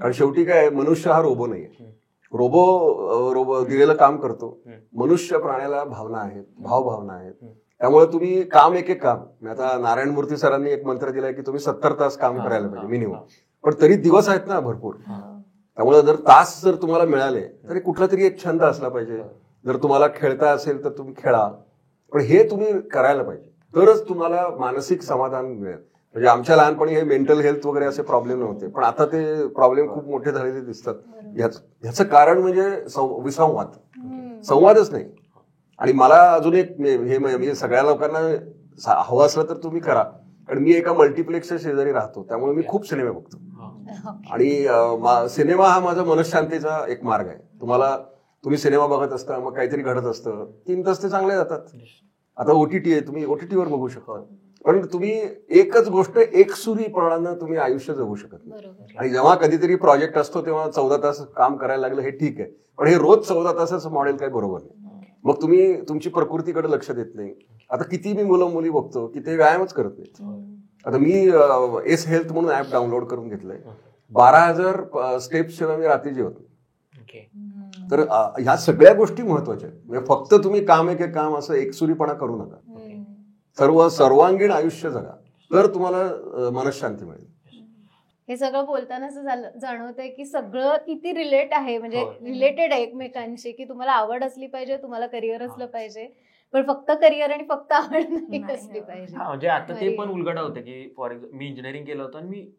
Speaker 1: कारण शेवटी काय, मनुष्य हा रोबो नाहीये. रोबो दिलेलं काम करतो. मनुष्य प्राण्याला भावना आहेत, भावभावना आहेत. त्यामुळे तुम्ही काम एक काम, आता नारायण मूर्ती सरांनी एक मंत्र दिलाय की तुम्ही 70 तास काम करायला पाहिजे मिनिमम. पण तरी दिवस आहेत ना भरपूर. त्यामुळे तास जर तुम्हाला मिळाले तरी कुठला तरी एक छंद असला पाहिजे. जर तुम्हाला खेळता असेल तर तुम्ही खेळा, पण हे तुम्ही करायला पाहिजे, तरच तुम्हाला मानसिक समाधान मिळेल. म्हणजे आमच्या लहानपणी हे मेंटल हेल्थ वगैरे असे प्रॉब्लेम नव्हते, पण आता ते प्रॉब्लेम खूप मोठे झालेले दिसतात. ह्याचं कारण म्हणजे संवादच नाही. आणि मला अजून एक हे सगळ्या लोकांना हवं असलं तर तुम्ही करा, कारण मी एका मल्टिप्लेक्सच्या शेजारी राहतो, त्यामुळे मी खूप सिनेमा बघतो. आणि सिनेमा हा माझा मनशांतीचा एक मार्ग आहे. तुम्ही सिनेमा बघत असता, मग काहीतरी घडत असतं, 3 तास ते चांगले जातात. आता OTT आहे, तुम्ही OTTवर बघू शकता. पण तुम्ही एकच गोष्ट एकसुरीपणानं तुम्ही आयुष्य जगू शकत नाही. आणि जेव्हा कधीतरी प्रोजेक्ट असतो तेव्हा 14 तास काम करायला लागलं, हे ठीक आहे, पण हे रोज 14 तासाचं मॉडेल काही बरोबर नाही. मग तुम्ही तुमची प्रकृतीकडे लक्ष देत नाही. आता किती मी मुलं मुली बघतो की ते व्यायामच करत नाहीत. आता मी S हेल्थ म्हणून ऍप डाउनलोड करून घेतलंय. 12,000 स्टेप्स शिवाय मी रात्री जेवत नाही. तर ह्या सगळ्या गोष्टी महत्वाच्या आहेत. म्हणजे फक्त तुम्ही काम एक काम असं एकसुरीपणा करू नका. सर्वांगीण आयुष्य जगा, तर तुम्हाला मनशांती मिळेल.
Speaker 4: हे सगळं बोलताना असं जाणवतंय की सगळं किती रिलेट आहे, म्हणजे रिलेटेड आहे एकमेकांशी, की तुम्हाला आवड असली पाहिजे, तुम्हाला करिअर असलं पाहिजे, पण फक्त करिअर आणि फक्त आवड नाही असली पाहिजे.
Speaker 3: म्हणजे आता ते पण उलगडा होतं की फॉर एक्झाम्पल मी इंजिनिअरिंग केलं होतं आणि मी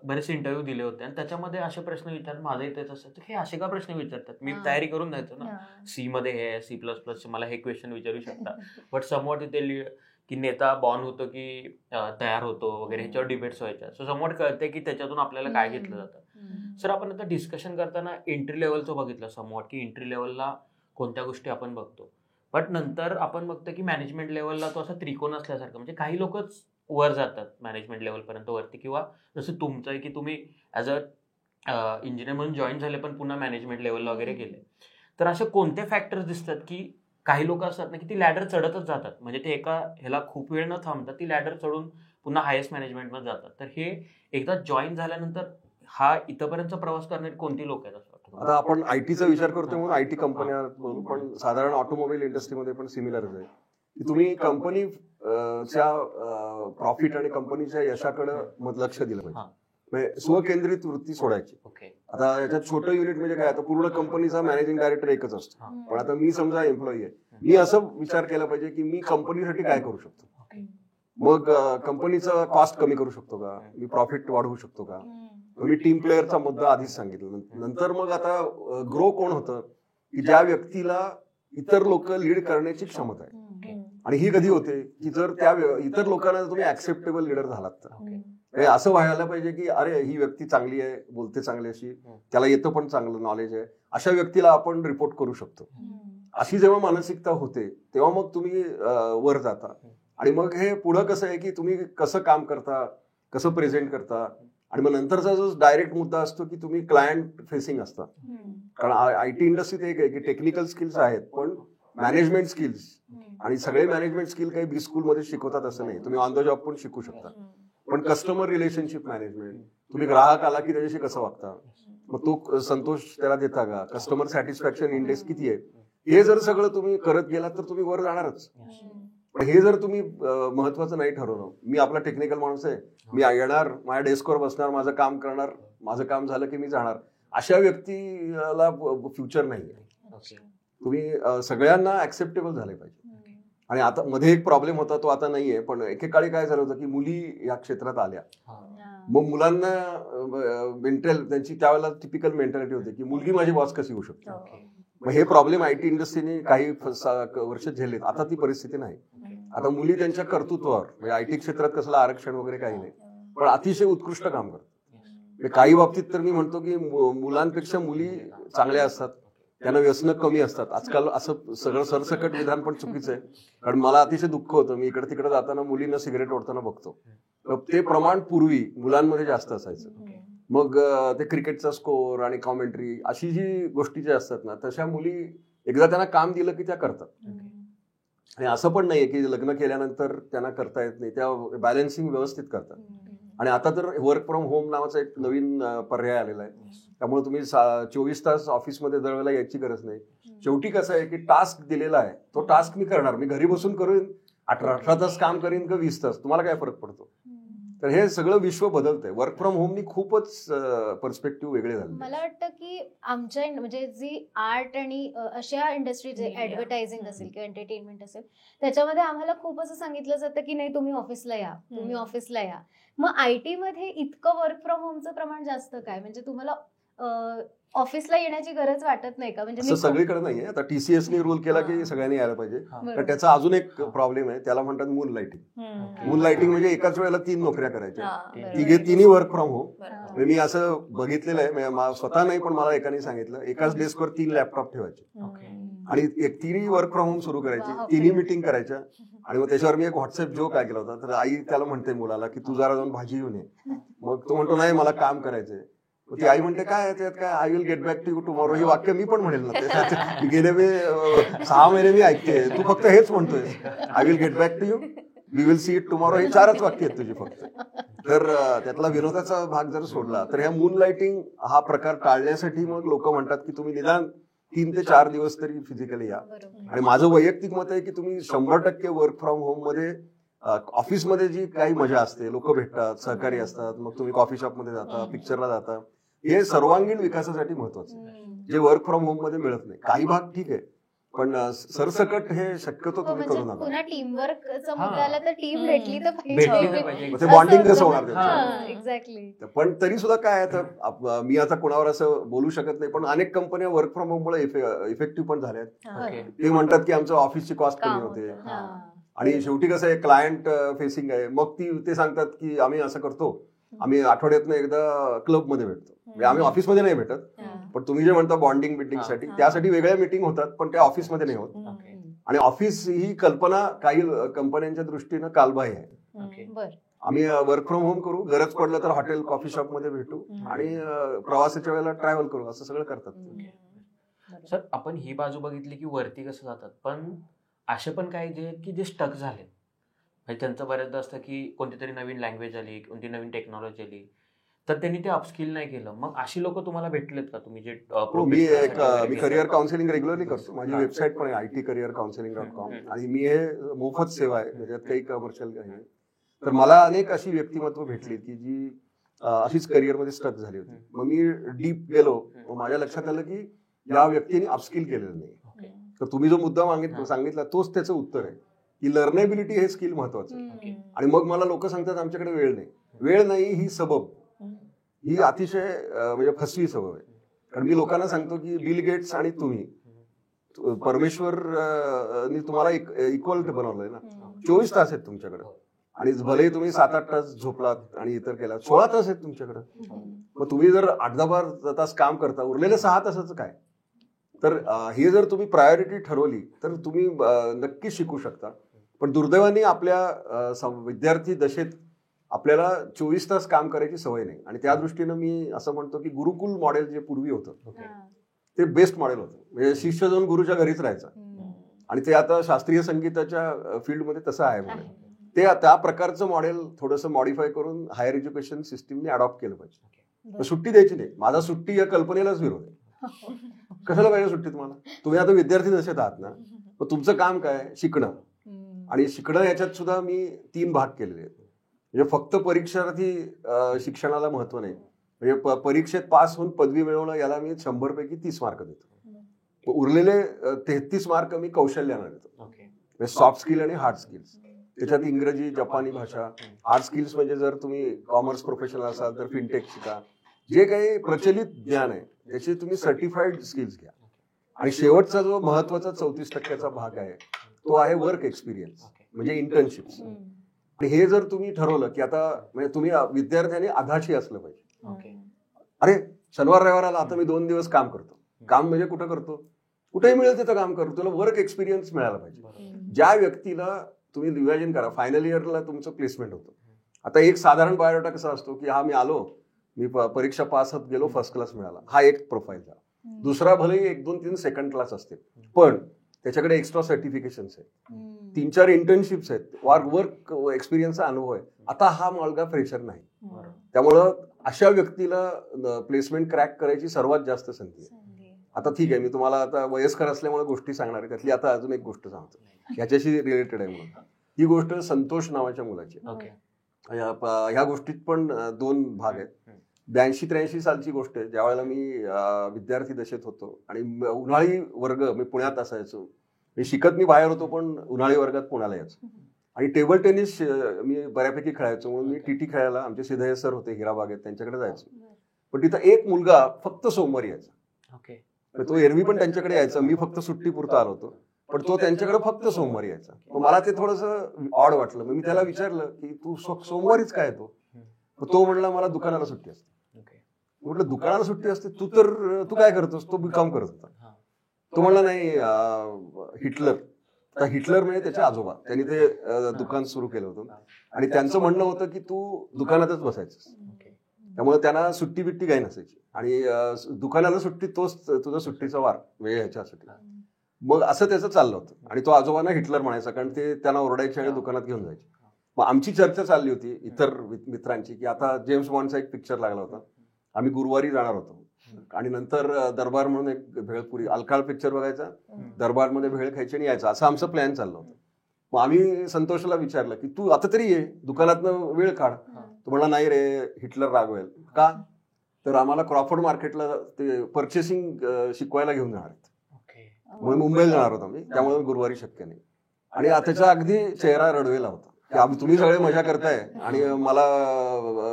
Speaker 3: बरेचसे इंटरव्ह्यू दिले होते आणि त्याच्यामध्ये असे प्रश्न विचारतात, माझं इथेच असतं तर हे असे का प्रश्न विचारतात. मी तयारी करून जायचो ना, C मध्ये हे C++ मला हे क्वेश्चन विचारू शकता. बट समवॉट इथे की नेता बॉर्न होतो की तयार होतो वगैरे, ह्याच्यावर डिबेट्स व्हायच्या. सो समवॉट कळते की त्याच्यातून आपल्याला काय घेतलं जातं. सर आपण आता डिस्कशन करताना एंट्री लेवलचं बघितलं समवॉट, की एंट्री लेवलला कोणत्या गोष्टी आपण बघतो. बट नंतर आपण बघतो की मॅनेजमेंट लेवलला तो असा त्रिकोण असल्यासारखं, म्हणजे काही लोकच वर जातात मॅनेजमेंट लेवलपर्यंत वरती, किंवा जसं तुमचं आहे की तुम्ही ॲज अ इंजिनियर म्हणून जॉईन झाले पण पुन्हा मॅनेजमेंट लेवलला वगैरे गेले. तर असे कोणते फॅक्टर्स दिसतात की काही लोक असतात ना की ती लॅडर चढतच जातात, म्हणजे ते एका ह्याला खूप वेळ न थांबतात ती लॅडर चढून पुन्हा हायेस्ट मॅनेजमेंटमध्ये जातात. तर हे एकदा जॉईन झाल्यानंतर हा इथपर्यंतचा प्रवास करणारी कोणती लोक आहेत असं वाटतं?
Speaker 1: आता आपण IT चा विचार करतोय म्हणून IT कंपन्या बोलू, पण साधारण ऑटोमोबाईल इंडस्ट्रीमध्ये पण सिमिलरच आहे की तुम्ही कंपनीच्या प्रॉफिट आणि कंपनीच्या यशाकडे लक्ष दिलं पाहिजे. म्हणजे स्वकेंद्रित वृत्ती सोडायची. आता याच्यात छोटं युनिट म्हणजे काय, आता पूर्ण कंपनीचा मॅनेजिंग डायरेक्टर एकच असतो, पण आता मी समजा एम्प्लॉई आहे, मी असं विचार केला पाहिजे की मी कंपनीसाठी काय करू शकतो. मग कंपनीचा कॉस्ट कमी करू शकतो का, मी प्रॉफिट वाढवू शकतो का, मी टीम प्लेअरचा मुद्दा आधीच सांगितला. नंतर मग आता ग्रो कोण होतं की ज्या व्यक्तीला इतर लोक लीड करण्याची क्षमता आहे. आणि ही कधी होते की जर त्या इतर लोकांना तुम्ही ऍक्सेप्टेबल लीडर झालात तर असं व्हायला पाहिजे की अरे ही व्यक्ती चांगली आहे, बोलते चांगली अशी, त्याला येतं पण चांगलं नॉलेज आहे, अशा व्यक्तीला आपण रिपोर्ट करू शकतो. अशी जेव्हा मानसिकता होते तेव्हा मग तुम्ही वर जाता. आणि मग हे पुढं कसं आहे की तुम्ही कसं काम करता, कसं प्रेझेंट करता. आणि मग नंतरचा जो डायरेक्ट मुद्दा असतो की तुम्ही क्लायंट फेसिंग असता. कारण आयटी इंडस्ट्रीत एक आहे की टेक्निकल स्किल्स आहेत पण मॅनेजमेंट स्किल्स, आणि सगळे मॅनेजमेंट स्किल काही बी स्कूलमध्ये शिकवतात असं नाही, तुम्ही ऑन द जॉब पण शिकू शकता. पण कस्टमर रिलेशनशिप मॅनेजमेंट, तुम्ही ग्राहक आला की त्याच्याशी कसं वागता, मग तो संतोष त्याला देता का, कस्टमर सॅटिस्फॅक्शन इंडेक्स किती आहे, हे जर सगळं तुम्ही करत गेलात तर तुम्ही वर जाणारच. पण हे जर तुम्ही महत्वाचं नाही ठरवलं, मी आपला टेक्निकल माणूस आहे, मी येणार माझ्या डेस्कवर बसणार, माझं काम करणार, माझं काम झालं की मी जाणार, अशा व्यक्तीला फ्युचर नाहीये. तुम्ही सगळ्यांना ऍक्सेप्टेबल झाले पाहिजे. आणि आता मध्ये एक प्रॉब्लेम होता, तो आता नाहीये, पण एकेकाळी काय झालं होतं की मुली या क्षेत्रात आल्या, मग मुलांना मेंटल त्यांची त्यावेळेला टिपिकल मेंटॅलिटी होती की मुलगी माझी बॉस कशी होऊ शकते. मग हे प्रॉब्लेम आयटी इंडस्ट्रीने काही वर्ष झेललेत. आता ती परिस्थिती नाही. आता मुली त्यांच्या कर्तृत्वावर, म्हणजे आयटी क्षेत्रात कसलं आरक्षण वगैरे काही नाही, पण अतिशय उत्कृष्ट काम करतात. काही बाबतीत तर मी म्हणतो की मुलांपेक्षा मुली चांगल्या असतात, त्यांना व्यसनं कमी असतात. आजकाल असं सगळं सरसकट विधान पण चुकीचं आहे. कारण मला अतिशय दुःख होतं, मी इकडे तिकडे जाताना मुलींना सिगरेट ओढताना बघतो. ते प्रमाण पूर्वी मुलांमध्ये जास्त असायचं. मग ते क्रिकेटचा स्कोर आणि कॉमेंट्री अशी जी गोष्टी ज्या असतात ना, तशा मुली एकदा त्यांना काम दिलं की त्या करतात. आणि असं पण नाहीये की लग्न केल्यानंतर त्यांना करता येत नाही, त्या बॅलन्सिंग व्यवस्थित करतात. आणि आता तर वर्क फ्रॉम होम नावाचा एक नवीन पर्याय आलेला आहे. त्यामुळे तुम्ही 24 तास ऑफिसमध्ये दरवेळेला यायची गरज नाही. शेवटी कसं आहे की टास्क दिलेला आहे, तो टास्क मी करणार, मी घरी बसून करून 18 तास काम करीन का 20 तास, तुम्हाला काय फरक पडतो. तर हे सगळं विश्व बदलतंय. वर्क फ्रॉम होमनी खूपच पर्स्पेक्टिव्ह वेगळे झाले.
Speaker 4: मला वाटतं की आमच्या म्हणजे जी आर्ट आणि अशा इंडस्ट्री जे ऍडव्हर्टायझिंग असेल किंवा एंटरटेनमेंट असेल, त्याच्यामध्ये आम्हाला खूप असं सांगितलं जातं की नाही तुम्ही ऑफिसला या, तुम्ही ऑफिसला या. मग आयटी मध्ये इतकं वर्क फ्रॉम होमचं प्रमाण जास्त काय, म्हणजे तुम्हाला ऑफिसला येण्याची गरज वाटत नाही का? म्हणजे
Speaker 1: सगळीकडे नाहीये. आता TCSने रूल केला की सगळ्यांनी यायला पाहिजे. तर त्याचा अजून एक प्रॉब्लेम आहे, त्याला म्हणतात मून लाइटिंग. मून लाइटिंग म्हणजे एकाच वेळेला 3 नोकऱ्या करायच्या, तिन्ही वर्क फ्रॉम होम. मी असं बघितलेलं आहे, स्वतः नाही पण मला एकाने सांगितलं, एकाच डेस्कवर 3 लॅपटॉप ठेवायचे आणि तिन्ही वर्क फ्रॉम होम सुरू करायची, तिन्ही मिटिंग करायच्या. आणि मग त्याच्यावर मी एक व्हॉट्सअप जोक ऐकला होता. तर आई त्याला म्हणते मुलाला की तू जरा जाऊन भाजी घेऊन ये. मग तो म्हणतो नाही मला काम करायचंय. ती आई म्हणते काय त्यात काय, I will get back to you tomorrow. हे वाक्य मी पण म्हणेल ना, गेले 6 महिने मी ऐकते, तू फक्त हेच म्हणतोय, I will get back to you, we will see it tomorrow. हे 4च वाक्य आहेत तुझी फक्त. तर त्यातला विनोदाचा भाग जर सोडला तर ह्या मून लाइटिंग हा प्रकार टाळण्यासाठी मग लोक म्हणतात की तुम्ही निदान 3 ते 4 दिवस तरी फिजिकली या. आणि माझं वैयक्तिक मत आहे की तुम्ही 100% वर्क फ्रॉम होम मध्ये, ऑफिसमध्ये जी काही मजा असते, लोक भेटतात, सहकारी असतात, मग तुम्ही कॉफी शॉपमध्ये जाता, पिक्चरला जाता, हे सर्वांगीण विकासासाठी महत्वाचं, जे वर्क फ्रॉम होम मध्ये मिळत नाही. काही भाग ठीक आहे, पण सरसकट हे शक्यतो तुम्ही करू नका.
Speaker 4: पुन्हा टीम वर्कचा मुद्दा आला तर टीम भेटली तर पाहिजे,
Speaker 1: बॉन्डिंग कसं होणार.
Speaker 4: एक्झॅक्टली.
Speaker 1: पण तरी सुद्धा काय आहे, मी आता कोणावर असं बोलू शकत नाही, पण अनेक कंपन्या वर्क फ्रॉम होम मुळे इफेक्टिव्ह पण झाल्या. ते म्हणतात की आमचं ऑफिसची कॉस्ट कमी होते. आणि शेवटी कसं आहे, क्लायंट फेसिंग आहे. मग ते सांगतात की आम्ही असं करतो, आम्ही आठवड्यातनं एकदा क्लबमध्ये भेटतो, आम्ही ऑफिसमध्ये नाही भेटत. पण तुम्ही जे म्हणता बॉन्डिंग बिल्डिंग साठी, त्यासाठी वेगळ्या मीटिंग होतात, पण त्या ऑफिसमध्ये नाही होत. आणि ऑफिस ही कल्पना काही कंपन्यांच्या दृष्टीनं कालबाह्य आहे. आम्ही वर्क फ्रॉम होम करू, गरज पडलं तर हॉटेल कॉफी शॉप मध्ये भेटू आणि प्रवासाच्या वेळेला ट्रॅव्हल करू, असं सगळं करतात.
Speaker 3: सर, आपण ही बाजू बघितली की वरती कसं जातात, पण असे पण काही जे की जे स्टक झाले, त्यांचं बऱ्याचदा असतं की कोणती तरी नवीन लँग्वेज आली, कोणती नवीन टेक्नॉलॉजी आली, तर त्यांनी ते अपस्किल नाही केलं. मग अशी लोक तुम्हाला भेटलेत का, तुम्ही जे
Speaker 1: मी करिअर काउन्सिलिंग रेग्युलरली करतो. माझी वेबसाईट पण आहे itcareercounseling.com, आणि मी हे मोफत सेवा आहे, त्याच्यात काही कमर्शियल काही नाही. तर मला अनेक अशी व्यक्तिमत्व भेटली की जी अशीच करिअरमध्ये स्टक झाली होती. मग मी डीप गेलो, माझ्या लक्षात आलं की या व्यक्तीने अपस्किल केलेलं नाही. तर तुम्ही जो मुद्दा सांगितला तोच त्याचं उत्तर आहे की लर्नेबिलिटी हे स्किल महत्वाचं आहे. आणि मग मला लोक सांगतात आमच्याकडे वेळ नाही. वेळ नाही ही सबब. ही अतिशय म्हणजे फसवी सवय आहे. कारण मी लोकांना सांगतो की बिल गेट्स आणि तुम्ही परमेश्वर तुम्हाला इक्वल बनवलंय ना. 24 तास आहेत तुमच्याकडे आणि भले तुम्ही 7-8 तास झोपलात आणि इतर केला 16 तास आहेत तुमच्याकडे. मग तुम्ही जर 8-10 तास काम करता उरलेले 6 तासाचं काय. तर हे जर तुम्ही प्रायोरिटी ठरवली तर तुम्ही नक्की शिकू शकता. पण दुर्दैवाने आपल्या विद्यार्थी दशेत आपल्याला 24 तास काम करायची सवय नाही. आणि त्या दृष्टीनं मी असं म्हणतो की गुरुकुल मॉडेल जे पूर्वी होतं ते बेस्ट मॉडेल होतं. म्हणजे शिष्य जाऊन गुरुच्या घरीच राहायचा आणि ते आता शास्त्रीय संगीताच्या फील्डमध्ये तसं आहे मॉडेल. ते त्या प्रकारचं मॉडेल थोडंसं मॉडिफाय करून हायर एज्युकेशन सिस्टीमने अडॉप्ट केलं पाहिजे. सुट्टी द्यायची नाही. माझा सुट्टी या कल्पनेलाच विरोध आहे. कशाला पाहिजे सुट्टी तुम्हाला. तुम्ही आता विद्यार्थी दशेत आहात ना. मग तुमचं काम काय शिकणं. आणि शिकणं याच्यात सुद्धा मी 3 भाग केलेले आहेत. म्हणजे फक्त परीक्षार्थी शिक्षणाला महत्व नाही. म्हणजे परीक्षेत पास होऊन पदवी मिळवणं याला मी 100 पैकी 30 मार्क देतो. उरलेले 33 मार्क मी कौशल्याला देतो. सॉफ्ट स्किल आणि हार्ड स्किल्स. त्याच्यात इंग्रजी जपानी भाषा. हार्ड स्किल्स म्हणजे जर तुम्ही कॉमर्स प्रोफेशनल असाल तर फिनटेक शिका. जे काही प्रचलित ज्ञान आहे त्याचे तुम्ही सर्टिफाईड स्किल्स घ्या. आणि शेवटचा जो महत्वाचा 34% भाग आहे तो आहे वर्क एक्सपिरियन्स म्हणजे इंटर्नशिप्स. आणि हे जर तुम्ही ठरवलं की आता म्हणजे तुम्ही विद्यार्थ्यांनी आधाशी असलं पाहिजे. अरे शनिवार रविवार आला आता मी 2 दिवस काम करतो. काम म्हणजे कुठं करतो. कुठेही मिळेल तिथं काम करतो. तुला वर्क एक्सपिरियन्स मिळाला पाहिजे. ज्या व्यक्तीला तुम्ही इमॅजिन करा फायनल इयरला तुमचं प्लेसमेंट होतं. आता एक साधारण बायोडाटा कसा असतो की हा मी आलो मी परीक्षा पास होत गेलो फर्स्ट क्लास मिळाला. हा एक प्रोफाईल झाला. दुसरा भलेही 1-2-3 सेकंड क्लास असते पण त्याच्याकडे एक्स्ट्रा सर्टिफिकेशन्स आहेत. 3-4 इंटर्नशिप्स आहेत. वर्क एक्सपिरियन्सचा अनुभव आहे. आता हा मुलगा फ्रेशर नाही. त्यामुळं अशा व्यक्तीला प्लेसमेंट क्रॅक करायची सर्वात जास्त संधी आहे. आता ठीक आहे मी तुम्हाला आता वयस्कर असल्यामुळे गोष्टी सांगणार आहे. त्यातली आता अजून एक गोष्ट सांगतो याच्याशी रिलेटेड आहे म्हणून. ही गोष्ट संतोष नावाच्या मुलाची. ह्या गोष्टीत पण 2 भाग आहेत. 82-83 सालची गोष्ट आहे. ज्यावेळेला मी विद्यार्थी दशेत होतो आणि उन्हाळी वर्ग मी पुण्यात असायचो. मी शिकत मी बाहेर होतो पण उन्हाळी वर्गात पुण्याला यायचो. आणि टेबल टेनिस मी बऱ्यापैकी खेळायचो म्हणून मी टीटी खेळायला आमचे सिद्धय्य सर होते हिराबागेत त्यांच्याकडे जायचो. पण तिथं एक मुलगा फक्त सोमवारी यायचा. तो एरवी पण त्यांच्याकडे यायचा. मी फक्त सुट्टी पुरता आलो होतो पण तो त्यांच्याकडे फक्त सोमवारी यायचा. मला ते थोडंसं ऑड वाटलं. मी त्याला विचारलं की तू सोमवारीच काय येतो. तो म्हणला मला दुकानाला सुट्टी असते. म्हटलं दुकानाला सुट्टी असते तू काय करतोस. तो बीकॉम करत होता. तो म्हणला नाही हिटलर म्हणजे त्याचे आजोबा त्यांनी ते दुकान सुरू केलं होतं आणि त्यांचं म्हणणं होतं की तू दुकानातच बसायचंस. त्यामुळे त्यांना सुट्टी बिट्टी काही नसायची आणि दुकानाला सुट्टी तोच तुझा सुट्टीचा वार वेळ ह्याच्यासाठी. मग असं त्याचं चाललं होतं आणि तो आजोबांना हिटलर म्हणायचा कारण ते त्यांना ओरडायचे आणि दुकानात घेऊन जायचे. मग आमची चर्चा चालली होती इतर मित्रांची की आता जेम्स बॉन्डचा एक पिक्चर लागला होता. आम्ही गुरुवारी जाणार होतो आणि नंतर दरबार म्हणून एक भेळपुरी अलकाळ पिक्चर बघायचा दरबारमध्ये भेळ खायची आणि यायचा असं आमचं प्लॅन चाललं होतं. मग आम्ही संतोषला विचारलं की तू आता तरी ये दुकानातनं वेळ काढ. तो म्हणला नाही रे हिटलर रागवेल. का तर आम्हाला क्रॉफर्ड मार्केटला ते पर्चेसिंग शिकवायला घेऊन जाणार आहेत. म्हणून मुंबईला जाणार होतो आम्ही त्यामुळे गुरुवारी शक्य नाही. आणि त्याचा अगदी चेहरा रडवेला होता की तुम्ही सगळे मजा करताय आणि मला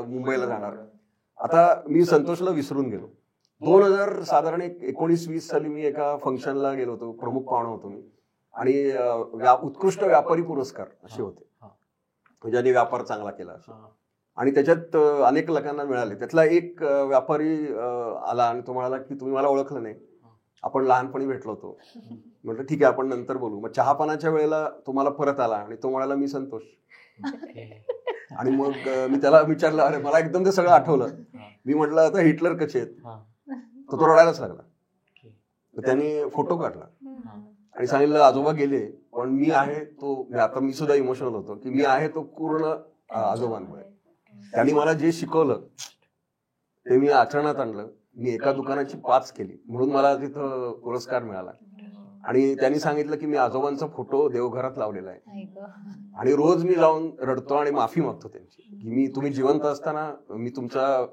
Speaker 1: मुंबईला जाणार. आता मी संतोषला विसरून गेलो. 2000 साधारण 19-20 साली मी एका फंक्शनला गेलो होतो. प्रमुख पाहुणा होतो मी आणि उत्कृष्ट व्यापारी पुरस्कार असे होते ज्यांनी व्यापार चांगला केला आणि त्याच्यात अनेक लोकांना मिळाले. त्यातला एक व्यापारी आला आणि तो म्हणाला की तुम्ही मला ओळखलं नाही आपण लहानपणी भेटलो होतो. म्हटलं ठीक आहे आपण नंतर बोलू. मग चहापानाच्या वेळेला तो मला परत आला आणि तो म्हणाला मी संतोष. आणि मग मी त्याला विचारलं अरे मला एकदम ते सगळं आठवलं. मी म्हटलं आता हिटलर कसे आहेत. तो रडायलाच लागला. त्यांनी फोटो काढला आणि सांगितलं आजोबा गेले पण मी आहे तो. आता मी सुद्धा इमोशनल होतो की मी आहे तो पूर्ण आजोबांमुळे. त्यांनी मला जे शिकवलं ते मी आचरणात आणलं. मी एका दुकानाची 5 केली म्हणून मला तिथं पुरस्कार मिळाला. आणि त्यांनी सांगितलं की मी आजोबांचा फोटो देवघरात लावलेला आहे आणि रोज मी जाऊन रडतो आणि माफी मागतो त्यांची की तुम्ही जिवंत असताना मी तुमचा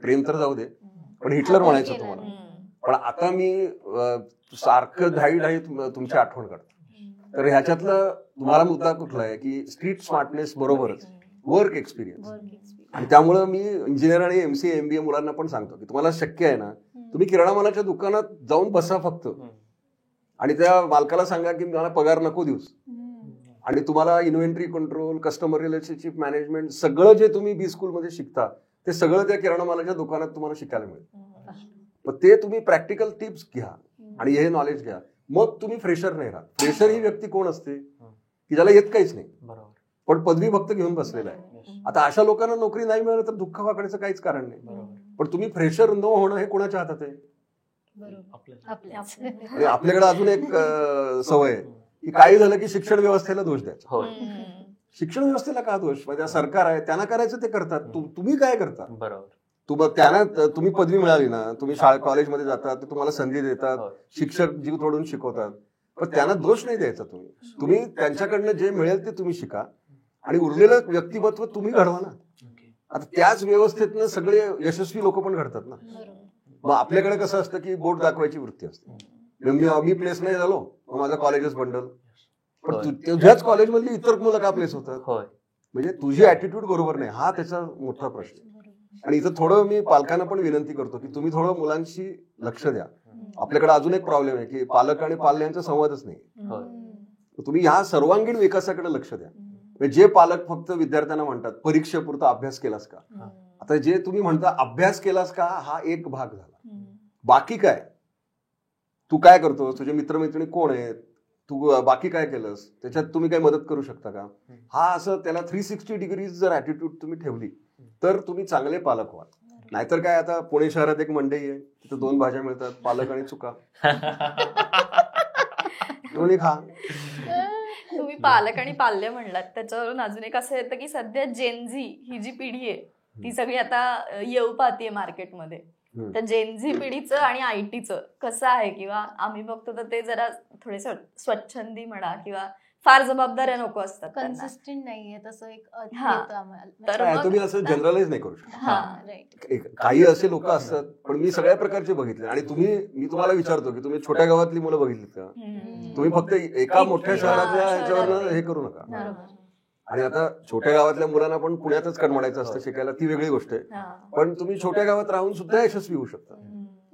Speaker 1: प्रेम तर जाऊ दे पण हिटलर म्हणायचं तुम्हाला. पण आता मी सारखं ढाई तुमची आठवण करतो. तर ह्याच्यातलं तुम्हाला मुद्दा कुठला आहे की स्ट्रीट स्मार्टनेस बरोबरच वर्क एक्सपिरियन्स आणि त्यामुळं मी इंजिनियर आणि MCA MBA मुलांना पण सांगतो की तुम्हाला शक्य आहे ना, तुम्ही किराणा मालाच्या दुकानात जाऊन बसा फक्त आणि त्या मालकाला सांगा की मला पगार नको देऊस, आणि तुम्हाला inventory control, customer relationship management सगळं जे तुम्ही बी स्कूलमध्ये शिकता ते सगळं त्या किराणा मालाच्या दुकानात तुम्हाला शिकायला मिळेल. मग ते तुम्ही प्रॅक्टिकल टिप्स घ्या आणि हे नॉलेज घ्या, मग तुम्ही फ्रेशर नाही राहत. फ्रेशर ही व्यक्ती कोण असते की ज्याला येत काहीच नाही,
Speaker 3: बरोबर,
Speaker 1: पण पदवी फक्त घेऊन बसलेला आहे. आता अशा लोकांना नोकरी नाही मिळाली तर दुःख वाकण्याचं काहीच कारण नाही. पण तुम्ही फ्रेशर न होणं हे कोणाच्या हातात आहे? आणि आपल्याकडे अजून एक सवय आहे की काही झालं की शिक्षण व्यवस्थेला दोष द्यायचा. शिक्षण व्यवस्थेला का दोष? म्हणजे सरकार आहे, त्यांना करायचं ते करतात, तुम्ही काय करता?
Speaker 3: बरोबर,
Speaker 1: त्यांना तुम्ही पदवी मिळाली ना, तुम्ही कॉलेजमध्ये जातात, ते तुम्हाला संधी देतात, शिक्षक जीव तोडून शिकवतात, पण त्यांना दोष नाही द्यायचा. तुम्ही त्यांच्याकडनं जे मिळेल ते तुम्ही शिका आणि उरलेलं व्यक्तिमत्व तुम्ही घडवा ना. आता त्याच व्यवस्थेतनं सगळे यशस्वी लोक पण घडतात ना. मग आपल्याकडे कसं असतं की बोट दाखवायची वृत्ती असते. मी प्लेस नाही झालो, मग माझा कॉलेजच बंडल, पण तुझ्याच कॉलेजमधली इतर मुलं का प्लेस होतात? म्हणजे तुझी ऍटिट्यूड बरोबर नाही, हा त्याचा मोठा प्रश्न. आणि इथं थोडं मी पालकांना पण विनंती करतो की तुम्ही थोडं मुलांशी लक्ष द्या. आपल्याकडे अजून एक प्रॉब्लेम आहे की पालक आणि पाल्य यांचा संवादच नाही. तुम्ही ह्या सर्वांगीण विकासाकडे लक्ष द्या. जे पालक फक्त विद्यार्थ्यांना म्हणतात परीक्षेपुरता अभ्यास केलास का, आता जे तुम्ही म्हणता अभ्यास केलास का हा एक भाग झाला, बाकी काय, तू काय करतो, तुझे मित्रमैत्रिणी कोण आहेत, तू बाकी काय केलंस, त्याच्यात तुम्ही काय मदत करू शकता का, हा असं त्याला 360 डिग्रीज जर ऍटिट्यूड तुम्ही ठेवली तर तुम्ही चांगले पालक व्हाल. नाहीतर काय, आता पुणे शहरात एक मंडई आहे, तिथे 2 भाज्या मिळतात, पालक आणि चुका, दोन्ही खा.
Speaker 2: तुम्ही पालक आणि पाल्य म्हणलात, त्याच्यावरून अजून एक असं येतं की सध्या जेनझी ही जी पिढी आहे ती सगळी आता येऊ पाहतीये मार्केटमध्ये. तर जेनझी पिढीचं आणि आयटीचं कसं आहे, किंवा आम्ही बघतो तर ते जरा थोडे स्वच्छंदी म्हणा किंवा फार जबाबदाऱ्या नको असतात,
Speaker 4: कन्सिस्टंट नाहीये तसं एक
Speaker 2: तर
Speaker 1: तुम्ही असं जनरलाइज नाही करू शकत. काही असे लोक असतात, पण मी सगळ्या प्रकारचे बघितले. आणि मी तुम्हाला विचारतो की तुम्ही छोट्या गावातली मुलं बघितलीत का? तुम्ही फक्त एका मोठ्या शहरातल्या ह्याच्यावर हे करू नका. आणि आता छोट्या गावातल्या मुलांना पण पुण्यातच कणमडायचं असतं शिकायला, ती वेगळी गोष्ट आहे. पण तुम्ही छोट्या गावात राहून सुद्धा यशस्वी होऊ शकता.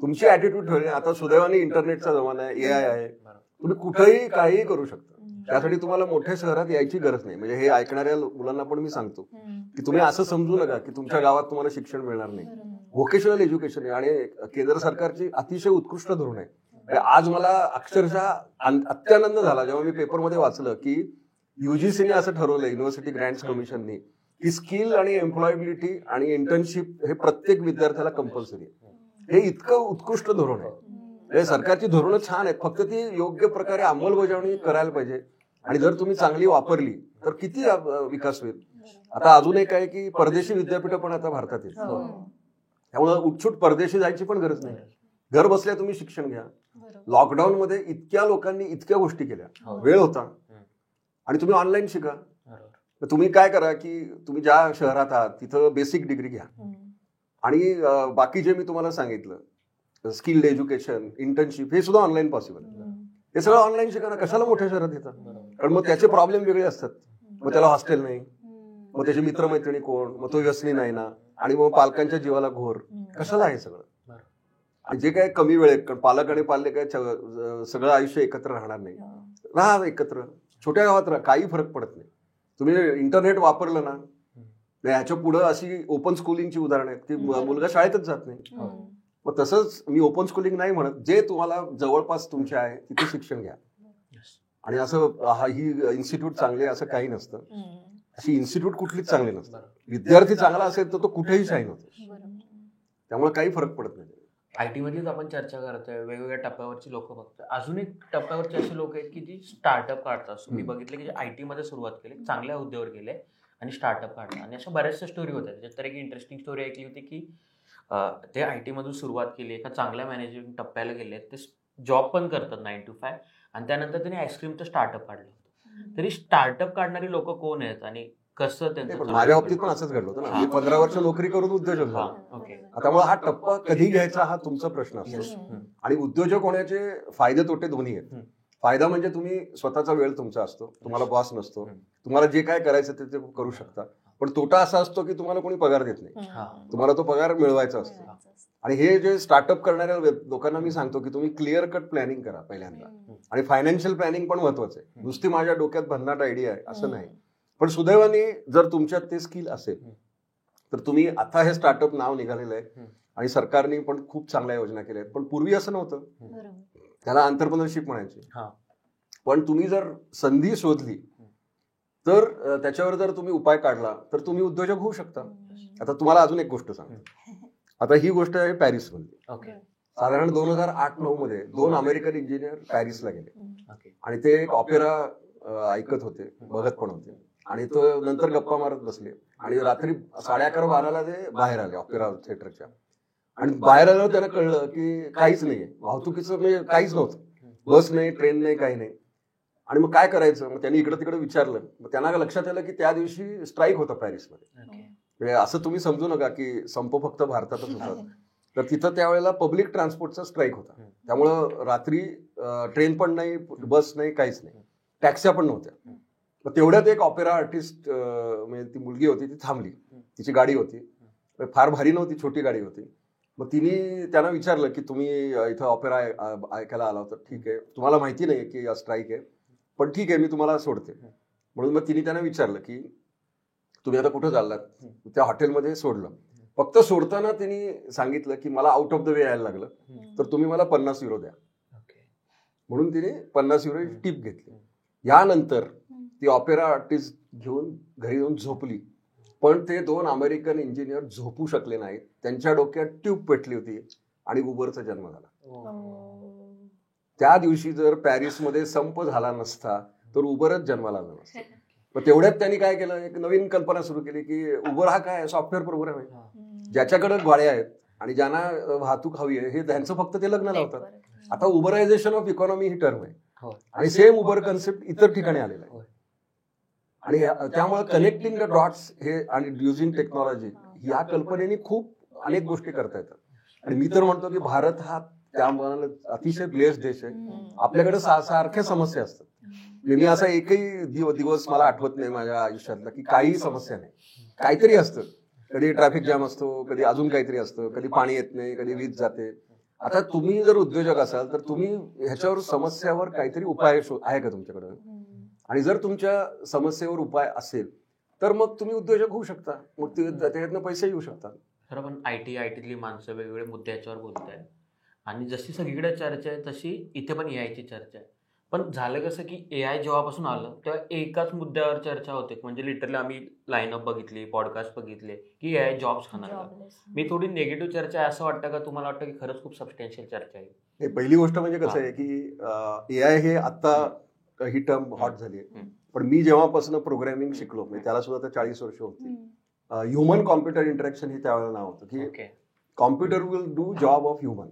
Speaker 1: तुमची ऍटिट्यूड ठेवली. आता सुदैवाने इंटरनेटचा जमाना आहे, AI आहे, तुम्ही कुठेही काहीही करू शकता. त्यासाठी तुम्हाला मोठ्या शहरात यायची गरज नाही. म्हणजे हे ऐकणाऱ्या मुलांना पण मी सांगतो की तुम्ही असं समजू नका की तुमच्या गावात तुम्हाला शिक्षण मिळणार नाही. व्होकेशनल एज्युकेशन आहे आणि केंद्र सरकारची अतिशय उत्कृष्ट धोरण आहे. आज मला अक्षरशः अत्यानंद झाला जेव्हा मी पेपरमध्ये वाचलं की UGCने असं ठरवलं, युनिव्हर्सिटी ग्रँट्स कमिशननी, की स्किल आणि एम्प्लॉयबिलिटी आणि इंटर्नशिप हे प्रत्येक विद्यार्थ्याला कंपल्सरी आहे. हे इतकं उत्कृष्ट धोरण आहे. सरकारची धोरणं छान आहेत, फक्त ती योग्य प्रकारे अंमलबजावणी करायला पाहिजे. आणि जर तुम्ही चांगली वापरली तर किती विकास होईल. आता अजून एक आहे की परदेशी विद्यापीठ पण आता भारतात आहेत. त्यामुळे उठसूट परदेशी जायची पण गरज नाही. घर बसल्या तुम्ही शिक्षण घ्या. लॉकडाऊन मध्ये इतक्या लोकांनी इतक्या गोष्टी केल्या, वेळ होता, आणि तुम्ही ऑनलाईन शिका. तुम्ही काय करा की तुम्ही ज्या शहरात आहात तिथं बेसिक डिग्री घ्या, आणि बाकी जे मी तुम्हाला सांगितलं स्किल्ड एज्युकेशन, इंटर्नशिप, हे सुद्धा ऑनलाईन पॉसिबल आहे. हे सगळं ऑनलाईन शिका ना. कशाला मोठ्या शहरात येतात? कारण मग त्याचे प्रॉब्लेम वेगळे असतात. मग त्याला हॉस्टेल नाही, मग त्याचे मित्रमैत्रिणी कोण, मग तो व्यसनी नाही ना, आणि मग पालकांच्या जीवाला घोर. कशाला आहे सगळं? आणि जे काय कमी वेळेत, कारण पालक आणि पाल्य काय सगळं आयुष्य एकत्र राहणार नाही. राहा एकत्र, छोट्या गावात राहा, काही फरक पडत नाही. तुम्ही इंटरनेट वापरलं ना, ह्याच्या पुढे अशी ओपन स्कूलिंगची उदाहरणं आहेत की मुलगा शाळेतच जात नाही. मग तसंच मी ओपन स्कूलिंग नाही म्हणत, जे तुम्हाला जवळपास तुमचे आहे तिथे शिक्षण घ्या. आणि असं ही इन्स्टिट्यूट चांगली असं काही नसतं. अशी इन्स्टिट्यूट कुठलीच चांगली नसतं. विद्यार्थी चांगला असेल तर तो कुठेही शाईन होतो. त्यामुळे काही फरक पडत नाही.
Speaker 3: IT मधलीच आपण चर्चा करतोय, वेगवेगळ्या टप्प्यावरची लोक बघतोय. अजून एक टप्प्यावरची अशी लोक आहेत की जी स्टार्टअप काढतात. मी बघितलं की जे IT मध्ये सुरुवात केली, चांगल्या हुद्द्यावर गेले आणि स्टार्टअप काढला. आणि अशा बऱ्याचशा स्टोरी होत्या. त्याच्यात तर एक इंटरेस्टिंग स्टोरी ऐकली होती की ते IT मधून सुरुवात केली, एका चांगल्या मॅनेजमेंट टप्प्याला गेले, ते जॉब पण करतात 9 to 5, आणि त्यानंतर त्यांनी आईस्क्रीमचं स्टार्टअप काढलं. तरी स्टार्टअप काढणारी लोक कोण आहेत आणि कसं त्यांचं?
Speaker 1: माझ्या बाबतीत पण असंच घडलं होतं ना. मी 15 वर्ष नोकरी करून उद्योजक झालो. त्यामुळे हा टप्पा कधी घ्यायचा हा तुमचा प्रश्न असतो. आणि उद्योजक होण्याचे फायदे तोटे दोन्ही आहेत. फायदा म्हणजे तुम्ही स्वतःचा वेळ तुमचा असतो, तुम्हाला बॉस नसतो, तुम्हाला जे काय करायचं ते करू शकता. पण तोटा असा असतो की तुम्हाला कोणी पगार देत नाही, तुम्हाला तो पगार मिळवायचा असतो. आणि हे जे स्टार्टअप करणाऱ्या लोकांना मी सांगतो की तुम्ही क्लिअर कट प्लॅनिंग करा पहिल्यांदा. आणि फायनान्शियल प्लॅनिंग पण महत्वाचं आहे. नुसती माझ्या डोक्यात भन्नाट आयडिया आहे असं नाही. पण सुदैवाने जर तुमच्यात ते स्किल असेल तर तुम्ही आता हे स्टार्टअप नाव निघालेलं आहे आणि सरकारने पण खूप चांगल्या योजना केल्या आहेत. पण पूर्वी असं नव्हतं, त्याला एंटरप्रेन्योरशिप म्हणायचे. पण तुम्ही जर संधी शोधली तर त्याच्यावर जर तुम्ही उपाय काढला तर तुम्ही उद्योजक होऊ शकता. आता तुम्हाला अजून एक गोष्ट सांगतो. आता ही गोष्ट आहे पॅरिस मधली. साधारण 2008-9 मध्ये 2 अमेरिकन इंजिनियर पॅरिसला गेले आणि ते एक ऑपेरा ऐकत होते, बघत पण होते. आणि तो नंतर गप्पा मारत बसले आणि रात्री 11:30-12ला ते बाहेर आले ऑपेरा थिएटरच्या. आणि बाहेर आल्यावर त्यांना कळलं की काहीच नाहीये, वाहतुकीचं म्हणजे काहीच नव्हतं, बस नाही, ट्रेन नाही, काही नाही. आणि मग काय करायचं, मग त्यांनी इकडे तिकडे विचारलं. मग त्यांना लक्षात आलं की त्या दिवशी स्ट्राईक होता पॅरिसमध्ये. म्हणजे असं तुम्ही समजू नका की संप फक्त भारतातच होता, तर तिथं त्यावेळेला पब्लिक ट्रान्सपोर्टचा स्ट्राईक होता. त्यामुळं रात्री ट्रेन पण नाही, बस नाही, काहीच नाही, टॅक्स्या पण नव्हत्या. मग तेवढ्यात एक ऑपेरा आर्टिस्ट म्हणजे ती मुलगी होती, ती थांबली. तिची गाडी होती, फार भारी नव्हती, छोटी गाडी होती. मग तिने त्यांना विचारलं की तुम्ही इथं ऑपेरा ऐकायला आला होता, ठीक आहे, तुम्हाला माहिती नाही की स्ट्राईक आहे, पण ठीक आहे मी तुम्हाला सोडते. म्हणून मग तिने त्यांना विचारलं की तुम्ही आता कुठं चाललात. त्या हॉटेलमध्ये सोडलं. फक्त सोडताना तिने सांगितलं की मला आउट ऑफ द वे यायला लागलं तर तुम्ही मला 50 युरो द्या. म्हणून तिने 50 युरो टिप घेतली. यानंतर ती ऑपेरा आर्टिस्ट घेऊन घरी येऊन झोपली. पण ते 2 अमेरिकन इंजिनियर झोपू शकले नाहीत. त्यांच्या डोक्यात ट्यूब पेटली होती आणि उबरचा जन्म झाला. त्या दिवशी जर पॅरिसमध्ये संप झाला नसता तर उबरच जन्माला आला नसता. मग तेवढ्यात त्यांनी काय केलं, एक नवीन कल्पना सुरू केली की उबर हा काय सॉफ्टवेअर प्रोग्राम आहे, ज्याच्याकडे गाड्या आहेत आणि ज्यांना वाहतूक हवी आहे हे त्यांचं फक्त ते लग्न लावतात. आता उबरायझेशन ऑफ इकॉनॉमी ही टर्म आहे आणि सेम उबर कन्सेप्ट इतर ठिकाणी आलेला आहे. आणि त्यामुळे कनेक्टिंग द डॉट्स हे आणि युजिंग टेक्नॉलॉजी या कल्पनेने खूप अनेक गोष्टी करता येतात. आणि मी तर म्हणतो की भारत हा त्यामुळे अतिशय ब्लेस्ड देश आहे. आपल्याकडे सारख्या समस्या असतात. मी असा एकही दिवस मला आठवत नाही माझ्या आयुष्यातला की काही समस्या नाही, काहीतरी असतं. कधी ट्रॅफिक जॅम असतो, कधी अजून काहीतरी असतं, कधी पाणी येत नाही, कधी वीज जाते. आता तुम्ही जर उद्योजक असाल तर तुम्ही ह्याच्यावर समस्यावर काहीतरी उपाय आहे का तुमच्याकडे. आणि जर तुमच्या समस्येवर उपाय असेल तर मग तुम्ही उद्योजक होऊ शकता, मग त्याच्यातनं पैसे येऊ शकतात.
Speaker 3: तर आपण आयटीतली माणसं वेगवेगळे मुद्दे याच्यावर बोलत आहेत आणि जशी सगळीकडे चर्चा आहे तशी इथे पण एआयची चर्चा आहे. पण झालं कसं की एआय जेव्हापासून आलं तेव्हा एकाच मुद्द्यावर चर्चा होते. म्हणजे लिटरली आम्ही लाईनअप बघितली, पॉडकास्ट बघितले की एआय जॉब्स खाणार. मी थोडी निगेटिव्ह चर्चा आहे असं वाटतं का तुम्हाला? वाटतं की खरंच खूप सबस्टॅन्शियल चर्चा आहे?
Speaker 1: पहिली गोष्ट म्हणजे कसं आहे की एआय हे आता ही टर्म हॉट झाली आहे. पण मी जेव्हापासून प्रोग्रॅमिंग शिकलो म्हणजे त्याला सुद्धा 40 वर्ष होती. ह्युमन कॉम्प्युटर इंटरॅक्शन हे त्यावेळेला नाव होतं की computer will do job of human.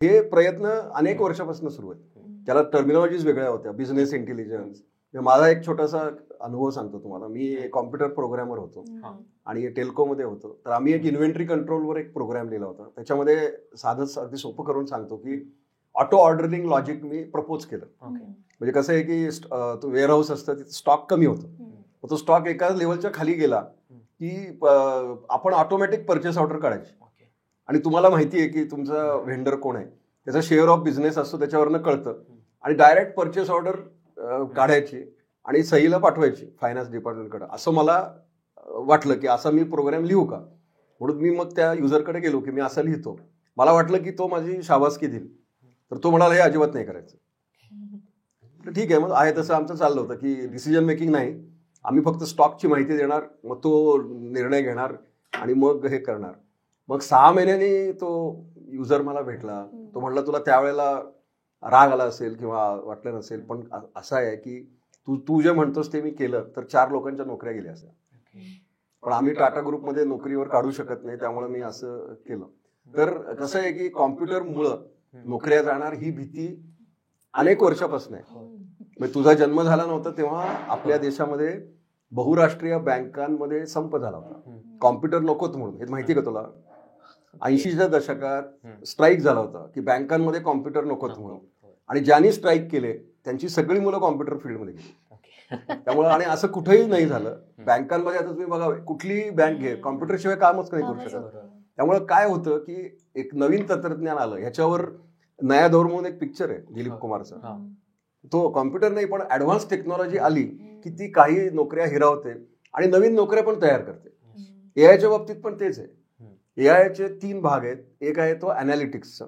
Speaker 1: हे प्रयत्न अनेक वर्षापासून सुरू आहेत. त्याला टर्मिनॉलॉजीज वेगळ्या होत्या, बिझनेस इंटेलिजन्स. माझा एक छोटासा अनुभव सांगतो तुम्हाला. मी कॉम्प्युटर प्रोग्रॅमर होतो आणि टेल्कोमध्ये होतो. तर आम्ही एक इन्व्हेंटरी कंट्रोलवर एक प्रोग्राम लिहिला होता. त्याच्यामध्ये साधं अगदी सोपं करून सांगतो की ऑटो ऑर्डरिंग लॉजिक मी प्रपोज केलं. म्हणजे कसं आहे की तो वेअरहाऊस असतं, तिथे स्टॉक कमी होतो. तो स्टॉक एका लेवलच्या खाली गेला की आपण ऑटोमॅटिक परचेस ऑर्डर काढायची. आणि तुम्हाला माहिती आहे की तुमचा व्हेंडर कोण आहे, त्याचा शेअर ऑफ बिझनेस असतो, त्याच्यावरनं कळतं. आणि डायरेक्ट परचेस ऑर्डर काढायची आणि सहीला पाठवायची फायनान्स डिपार्टमेंटकडे. असं मला वाटलं की असा मी प्रोग्राम लिहू का. म्हणून मी मग त्या युजरकडे गेलो की मी असं लिहितो. मला वाटलं की तो माझी शाबासकी देईल. तर तो म्हणाला हे अजिबात नाही करायचं. ठीक आहे, मग आहे तसं आमचं चाललं होतं की डिसिजन मेकिंग नाही, आम्ही फक्त स्टॉकची माहिती देणार, मग तो निर्णय घेणार आणि मग हे करणार. मग 6 महिन्यांनी तो युजर मला भेटला. तो म्हटला तुला त्यावेळेला राग आला असेल किंवा वाटलं नसेल, पण असं आहे की तू जे म्हणतोस ते मी केलं तर 4 लोकांच्या नोकऱ्या गेल्या असत्या. पण आम्ही टाटा ग्रुपमध्ये नोकरीवर काढू शकत नाही, त्यामुळे मी असं केलं. तर कसं आहे की कॉम्प्युटरमुळं नोकऱ्या जाणार ही भीती अनेक वर्षापासून आहे. तुझा जन्म झाला नव्हता तेव्हा आपल्या देशामध्ये बहुराष्ट्रीय बँकांमध्ये संप झाला होता, कॉम्प्युटर नकोत म्हणून. हे माहिती का तुला? 80च्या दशकात स्ट्राईक झाला होता की बँकांमध्ये कॉम्प्युटर नकोत म्हणून. आणि ज्यांनी स्ट्राईक केले त्यांची सगळी मुलं कॉम्प्युटर फील्डमध्ये गेली. त्यामुळे आणि असं कुठेही नाही झालं. बँकांमध्ये आता तुम्ही बघा, कुठलीही बँक घे, कॉम्प्युटरशिवाय कामच नाही करू शकत. त्यामुळे काय होतं की एक नवीन तंत्रज्ञान आलं. ह्याच्यावर नया दौर म्हणून एक पिक्चर आहे दिलीप कुमारचा. तो कॉम्प्युटर नाही पण ऍडव्हान्स टेक्नॉलॉजी आली की ती काही नोकऱ्या हिरावते आणि नवीन नोकऱ्या पण तयार करते. एआयच्या बाबतीत पण तेच आहे. एआयचे 3 भाग आहेत. एक आहे तो अनालिटिक्सचा,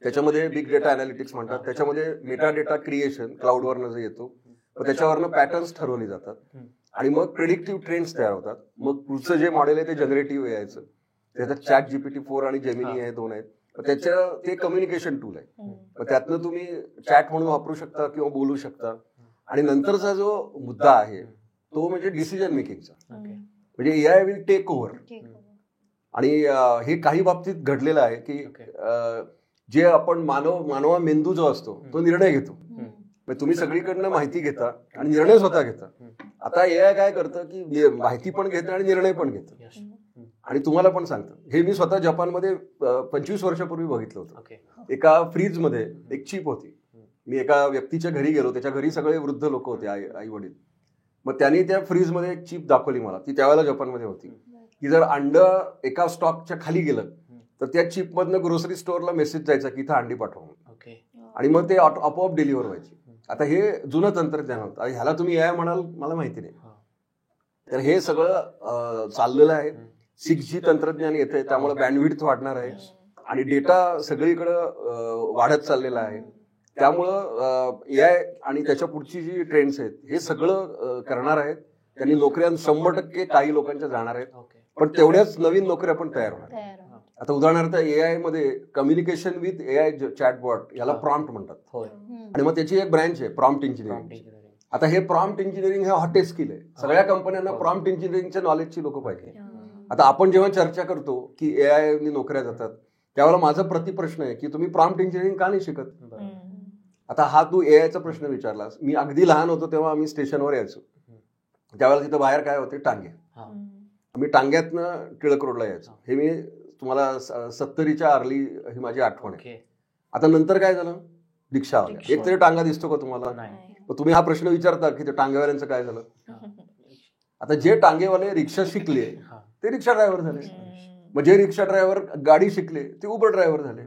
Speaker 1: त्याच्यामध्ये बिग डेटा अनालिटिक्स म्हणतात. त्याच्यामध्ये मेटा डेटा क्रिएशन क्लाउडवरनं जे येतो, त्याच्यावरनं पॅटर्न्स ठरवली जातात आणि मग प्रेडिक्टिव्ह ट्रेंड्स तयार होतात. मग पुढचं जे मॉडेल आहे ते जनरेटिव्ह एआयचं, त्याच्यात चॅट GPT-4 आणि जेमिनी हे 2 आहेत. ते कम्युनिकेशन टूल आहे. त्यातनं तुम्ही चॅट म्हणून वापरू शकता किंवा बोलू शकता. आणि नंतरचा जो मुद्दा आहे तो म्हणजे डिसिजन मेकिंगचा, म्हणजे एआय विल टेक ओव्हर. आणि हे काही बाबतीत घडलेलं आहे की जे आपण मानवा मेंदू जो असतो तो निर्णय घेतो. तुम्ही सगळीकडनं माहिती घेता आणि निर्णय स्वतः घेता. आता एआय काय करतं की माहिती पण घेतं आणि निर्णय पण घेतं आणि तुम्हाला पण सांगतं. हे मी स्वतः जपानमध्ये 25 वर्षापूर्वी बघितलं होतं. एका फ्रीजमध्ये एक चिप होती. मी एका व्यक्तीच्या घरी गेलो, त्याच्या घरी सगळे वृद्ध लोक होते, आई वडील. मग त्यांनी त्या फ्रीजमध्ये एक चिप दाखवली मला, ती त्यावेळेला जपानमध्ये होती, की जर अंड एका स्टॉकच्या खाली गेलं तर त्या चिपमधनं ग्रोसरी स्टोअरला मेसेज जायचा की इथं अंडी पाठवा, आणि मग ते आपोआप डिलिव्हर व्हायचे. आता हे जुनं तंत्रज्ञान होतं आणि ह्याला तुम्ही एआय म्हणाल मला माहिती नाही. तर हे सगळं चाललेलं आहे. 6G तंत्रज्ञान येतंय, त्यामुळे बँडविड्थ वाढणार आहे आणि डेटा सगळीकडं वाढत चाललेला आहे. त्यामुळं एआय आणि त्याच्या पुढची जी ट्रेंड्स आहेत हे सगळं करणार आहेत. त्यांनी नोकऱ्या 100% काही लोकांच्या जाणार आहेत, पण तेवढ्याच नवीन नोकऱ्या पण तयार होणार. आता उदाहरणार्थ एआय मध्ये कम्युनिकेशन विथ एआय चॅटबॉट याला प्रॉम्प्ट म्हणतात आणि मग त्याची एक ब्रँच आहे प्रॉम्प्ट इंजिनिअरिंग. आता हे प्रॉम्प्ट इंजिनिअरिंग हे हॉटेस्ट स्किल आहे. सगळ्या कंपन्यांना प्रॉम्प्ट इंजिनिअरिंगच्या नॉलेजची लोक पाहिजे. आता आपण जेव्हा चर्चा करतो की एआय नोकऱ्या जातात, त्यावेळेला माझा प्रतिप्रश्न आहे की तुम्ही प्रॉम्प्ट इंजिनिअरिंग का नाही शिकत? आता हा तू एआयचा प्रश्न विचारलास. मी अगदी लहान होतो तेव्हा आम्ही स्टेशनवर यायचो, त्यावेळेला तिथं बाहेर काय होते, टांगे. मी टांग्यातनं टिळक रोडला यायचो. हे मी तुम्हाला 70च्या अर्ली ही माझी आठवण आहे. आता नंतर काय झालं, रिक्षा आल्या. एक तरी टांगा दिसतो का तुम्हाला? तुम्ही हा प्रश्न विचारता की ते टांगेवाल्यांचं काय झालं? आता जे टांगेवाले रिक्षा शिकले ते रिक्षा ड्रायव्हर झाले, मग जे रिक्षा ड्रायव्हर गाडी शिकले ते उबर ड्रायव्हर झाले.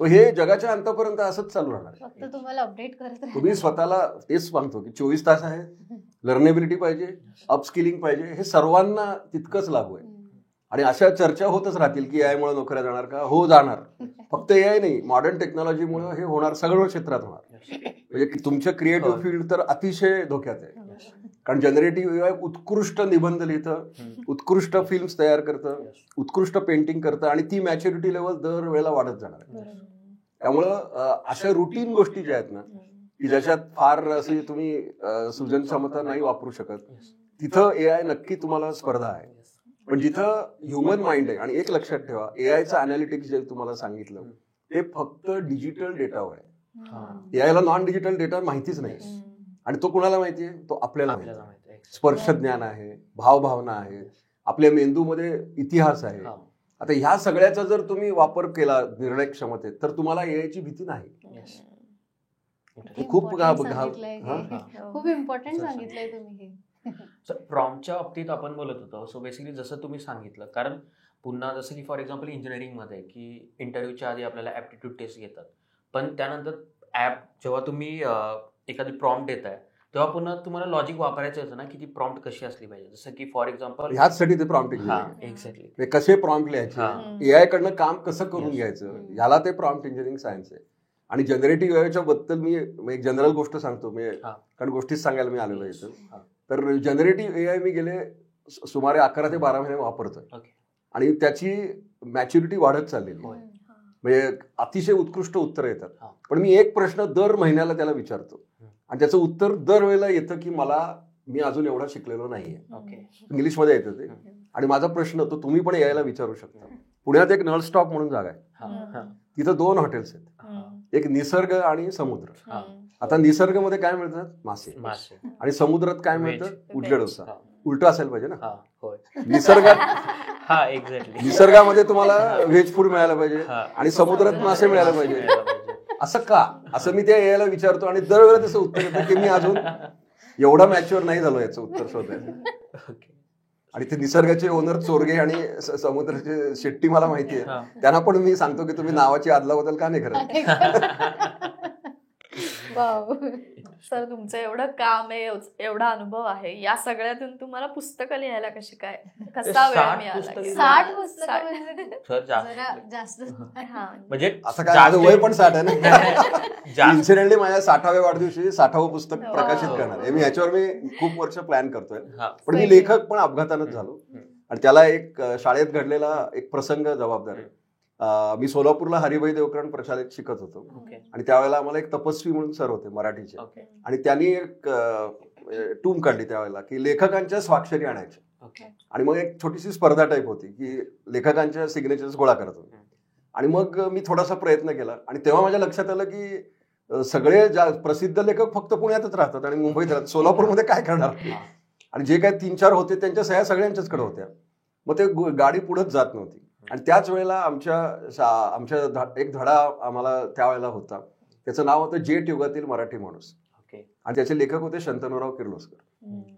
Speaker 1: सो हे जगाच्या अंतापर्यंत असंच चालू राहणार.
Speaker 4: फक्त तुम्हाला अपडेट करत
Speaker 1: तुम्ही स्वतःला तेच सांगतो की 24 तास आहे, लर्नेबिलिटी पाहिजे, अपस्किलिंग पाहिजे, हे सर्वांना तितकंच लागू आहे. आणि अशा चर्चा होतच राहतील की एआय मुळे नोकऱ्या जाणार का? हो जाणार. फक्त एआय नाही, मॉडर्न टेक्नॉलॉजीमुळे हे होणार, सगळ्या क्षेत्रात होणार. म्हणजे तुमचं क्रिएटिव्ह फील्ड तर अतिशय धोक्यात आहे, कारण जनरेटिव्ह एआय उत्कृष्ट निबंध लिहितं, उत्कृष्ट फिल्म्स तयार करतं, उत्कृष्ट पेंटिंग करतं आणि ती मॅच्युरिटी लेवल दर वेळेला वाढत जाणार आहे. त्यामुळं अशा रुटीन गोष्टी ज्या आहेत ना की ज्याच्यात फार अशी तुम्ही सृजनक्षमता नाही वापरू शकत, तिथं एआय नक्की तुम्हाला स्पर्धा आहे. पण जिथं ह्युमन माइंड आहे, आणि एक लक्षात ठेवा, एआयचं अनालिटिक्स जे तुम्हाला सांगितलं ते फक्त डिजिटल डेटावर आहे. एआयला नॉन डिजिटल डेटा माहितीच नाही, आणि तो कुणाला माहितीये? तो आपल्याला माहिती. स्पर्श ज्ञान आहे, भावभावना आहे, आपल्या मेंदूमध्ये इतिहास आहे. आता ह्या सगळ्याचा जर तुम्ही वापर केला निर्णय क्षमतेत तर तुम्हाला एआयची भीती नाही.
Speaker 4: खूप इम्पॉर्टंट सांगितलंय तुम्ही.
Speaker 3: प्रॉम्प्टच्या बाबतीत आपण बोलत होतो. सो बेसिकली जसं तुम्ही सांगितलं, कारण पुन्हा जसं की फॉर एक्झाम्पल इंजिनिअरिंगमध्ये की इंटरव्ह्यूच्या आधी आपल्याला ॲप्टिट्यूड टेस्ट घेतात, पण त्यानंतर ॲप जेव्हा तुम्ही एखादी प्रॉम्प्ट देत आहे तेव्हा पुन्हा तुम्हाला लॉजिक वापरायचं होतं ना की ती प्रॉम्प्ट कशी असली पाहिजे. जसं की फॉर एक्झाम्पल
Speaker 1: ह्याचसाठी ते प्रॉम्प्ट
Speaker 3: एक्झॅक्टली
Speaker 1: कसे प्रॉम्प्ट लिहायचे, एआय कडनं काम कसं करून घ्यायचं, ह्याला ते प्रॉम्प्ट इंजिनिअरिंग सायन्स आहे. आणि जनरेटिव्ह एआयच्या बद्दल मी एक जनरल गोष्ट सांगतो, मी कारण गोष्टीच सांगायला मी आलेलो इथं. तर जनरेटिव्ह एआय मी गेले सुमारे 11 ते 12 महिने वापरतोय आणि त्याची मॅच्युरिटी वाढत चाललेली, म्हणजे अतिशय उत्कृष्ट उत्तर येतात. पण मी एक प्रश्न दर महिन्याला त्याला विचारतो आणि त्याचं उत्तर दरवेळेला येतं की मी अजून एवढा शिकलेलो नाहीये. इंग्लिशमध्ये येतं ते. आणि माझा प्रश्न तो तुम्ही पण यायला विचारू शकता. पुण्यात एक नळ स्टॉप म्हणून जागा आहे, तिथं 2 हॉटेल्स आहेत, एक निसर्ग आणि समुद्र. आता निसर्ग मध्ये काय मिळतात? मासे. आणि समुद्रात काय मिळतं? उडले डोसा. उलट असायला पाहिजे ना. निसर्गामध्ये तुम्हाला व्हेज फूड मिळायला पाहिजे आणि समुद्रात मासे मिळायला पाहिजे. असं का? असं मी त्या यायला विचारतो आणि दरवेळेला तसं उत्तर येतं की मी अजून एवढा मॅच्युअर नाही झालो याचं उत्तर शोधायचं. आणि ते निसर्गाचे ओनर चोरगे आणि समुद्राचे शेट्टी मला माहिती आहे, त्यांना पण मी सांगतो की तुम्ही नावाची अदलाबदल का नाही करत.
Speaker 2: सर तुमचं एवढं काम आहे, एवढा अनुभव आहे, या सगळ्यातून तुम्हाला पुस्तकं लिहायला कसा वेळ मिळाला?
Speaker 4: 60 पुस्तकं जास्त
Speaker 3: म्हणजे
Speaker 1: असं काय, माझं वय पण 60 आहे ना. इन्सिडेंटली माझ्या 60व्या वाढदिवशी 60वं पुस्तक प्रकाशित करणार आहे मी. ह्याच्यावर मी खूप वर्ष प्लॅन करतोय. पण मी लेखक पण अपघातानंच झालो आणि त्याला एक शाळेत घडलेला एक प्रसंग जबाबदार आहे. मी सोलापूरला हरिभाई देवकरण प्रशालेत शिकत होतो आणि त्यावेळेला आम्हाला एक तपस्वी म्हणून सर होते मराठीचे, आणि त्यांनी एक टूम काढली त्यावेळेला की लेखकांच्या स्वाक्षरी आणायच्या. आणि मग एक छोटीशी स्पर्धा टाईप होती की लेखकांच्या सिग्नेचर्स गोळा करत होते. आणि मग मी थोडासा प्रयत्न केला आणि तेव्हा माझ्या लक्षात आलं की सगळे प्रसिद्ध लेखक फक्त पुण्यातच राहतात आणि मुंबईत राहतात, सोलापूरमध्ये काय करणार. आणि जे काय 3-4 होते त्यांच्या सह्या सगळ्यांच्याचकडे होत्या. मग ते गाडी पुढेच जात नव्हती. आणि त्याच वेळेला आमच्या एक धडा आम्हाला त्यावेळेला होता, त्याचं नाव होतं जेट युगातील मराठी माणूस, आणि त्याचे लेखक होते शंतनुराव किर्लोस्कर.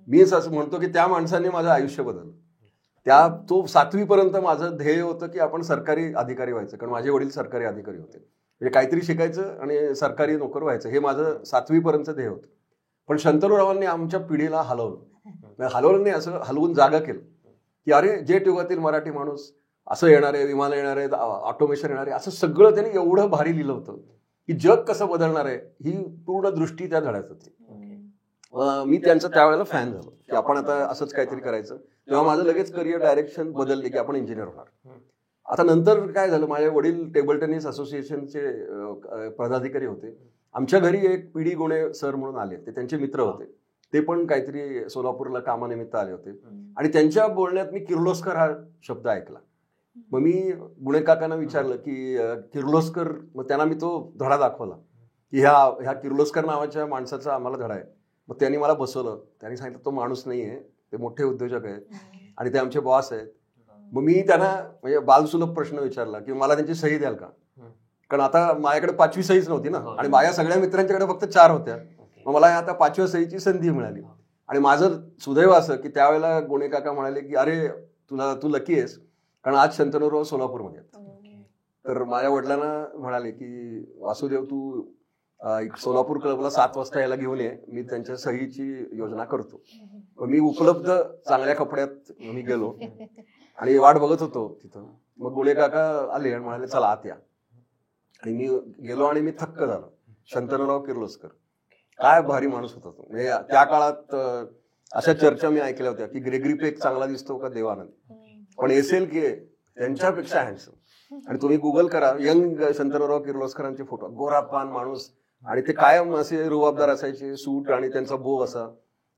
Speaker 1: मी असं म्हणतो की त्या माणसाने माझं आयुष्य बदललं. तो 7वी पर्यंत माझं ध्येय होतं की आपण सरकारी अधिकारी व्हायचं, कारण माझे वडील सरकारी अधिकारी होते. म्हणजे काहीतरी शिकायचं आणि सरकारी नोकर व्हायचं, हे माझं 7वी पर्यंत ध्येय होतं. पण शंतनुरावांनी आमच्या पिढीला हलवलं नाही, असं हलवून जागा केलं की अरे जेट युगातील मराठी माणूस, असं येणार आहे, विमान येणार आहे, ऑटोमेशन येणार आहे, असं सगळं त्यांनी एवढं भारी लिहिलं होतं की जग कसं बदलणार आहे ही पूर्ण दृष्टी त्या धड्यात होती. मी त्यांचं त्यावेळेला फॅन झालो की आपण आता असंच काहीतरी करायचं. तेव्हा माझं लगेच करिअर डायरेक्शन बदलले की आपण इंजिनियर होणार. आता नंतर काय झालं, माझे वडील टेबल टेनिस असोसिएशनचे पदाधिकारी होते. आमच्या घरी एक पीडी गुणे सर म्हणून आले, ते त्यांचे मित्र होते, ते पण काहीतरी सोलापूरला कामानिमित्त आले होते. आणि त्यांच्या बोलण्यात मी किर्लोस्कर हा शब्द ऐकला. मग मी गुणे काकांना विचारलं की किर्लोस्कर, मग त्यांना मी तो धडा दाखवला की ह्या किर्लोस्कर नावाच्या माणसाचा आम्हाला धडा आहे. मग त्यांनी मला बसवलं, त्यांनी सांगितलं तो माणूस नाही आहे, ते मोठे उद्योजक आहेत आणि ते आमचे बॉस आहेत. मग मी त्यांना म्हणजे बालसुलभ प्रश्न विचारला की मला त्यांची सही द्याल का, कारण आता माझ्याकडे 5वी सहीच नव्हती ना, आणि माझ्या सगळ्या मित्रांच्याकडे फक्त 4 होत्या. मग मला आता 5व्या सहीची संधी मिळाली. आणि माझं सुदैव असं की त्यावेळेला गुणे काका म्हणाले की अरे तू लकी आहेस, कारण आज शंतनुराव सोलापूरमध्ये आहेत. तर माझ्या वडिलांना म्हणाले की वासुदेव तू सोलापूर क्लबला 7 वाजता यायला घेऊन ये, मी त्यांच्या सहीची योजना करतो. मी उपलब्ध चांगल्या कपड्यात मी गेलो आणि वाट बघत होतो तिथं. मग गुणे काका आले आणि म्हणाले चला आत या. आणि मी गेलो आणि मी थक्क झालो. शंतनुराव किर्लोस्कर काय भारी माणूस होता तो. म्हणजे त्या काळात अशा चर्चा मी ऐकल्या होत्या की ग्रेगरी पेक चांगला दिसतो का देवानंद, पण SLK त्यांच्यापेक्षा हँडसम. आणि तुम्ही गुगल करा यंग शंतनुराव किर्लोस्करांचे फोटो, गोरापान माणूस, आणि ते कायम असे रुबाबदार असायचे, सूट आणि त्यांचा बो असा.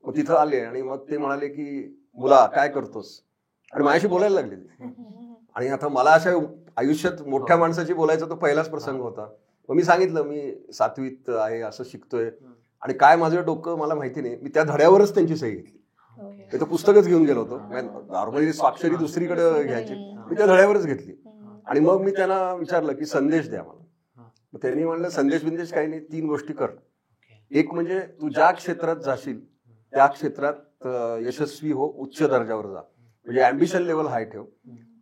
Speaker 1: मग तिथं आले आणि मग ते म्हणाले की मुला काय करतोस, आणि माझ्याशी बोलायला लागले. आणि आता मला अशा आयुष्यात मोठ्या माणसाची बोलायचा तो पहिलाच प्रसंग होता. मग मी सांगितलं मी 7वीत आहे, असं शिकतोय, आणि काय माझं डोकं मला माहिती नाही. मी त्या धड्यावरच त्यांची सही घेतली. ते तर पुस्तकच घेऊन गेलो होतो, नॉर्मली स्वाक्षरी दुसरीकडे घ्यायची, मी त्या धड्यावरच घेतली. आणि मग मी त्यांना विचारलं की संदेश द्या मला. मग त्यांनी म्हणलं संदेश बिंदेश काही नाही, 3 गोष्टी कर. एक म्हणजे तू ज्या क्षेत्रात जाशील त्या क्षेत्रात यशस्वी हो, उच्च दर्जावर जा, म्हणजे अँबिशन लेवल हाय ठेव.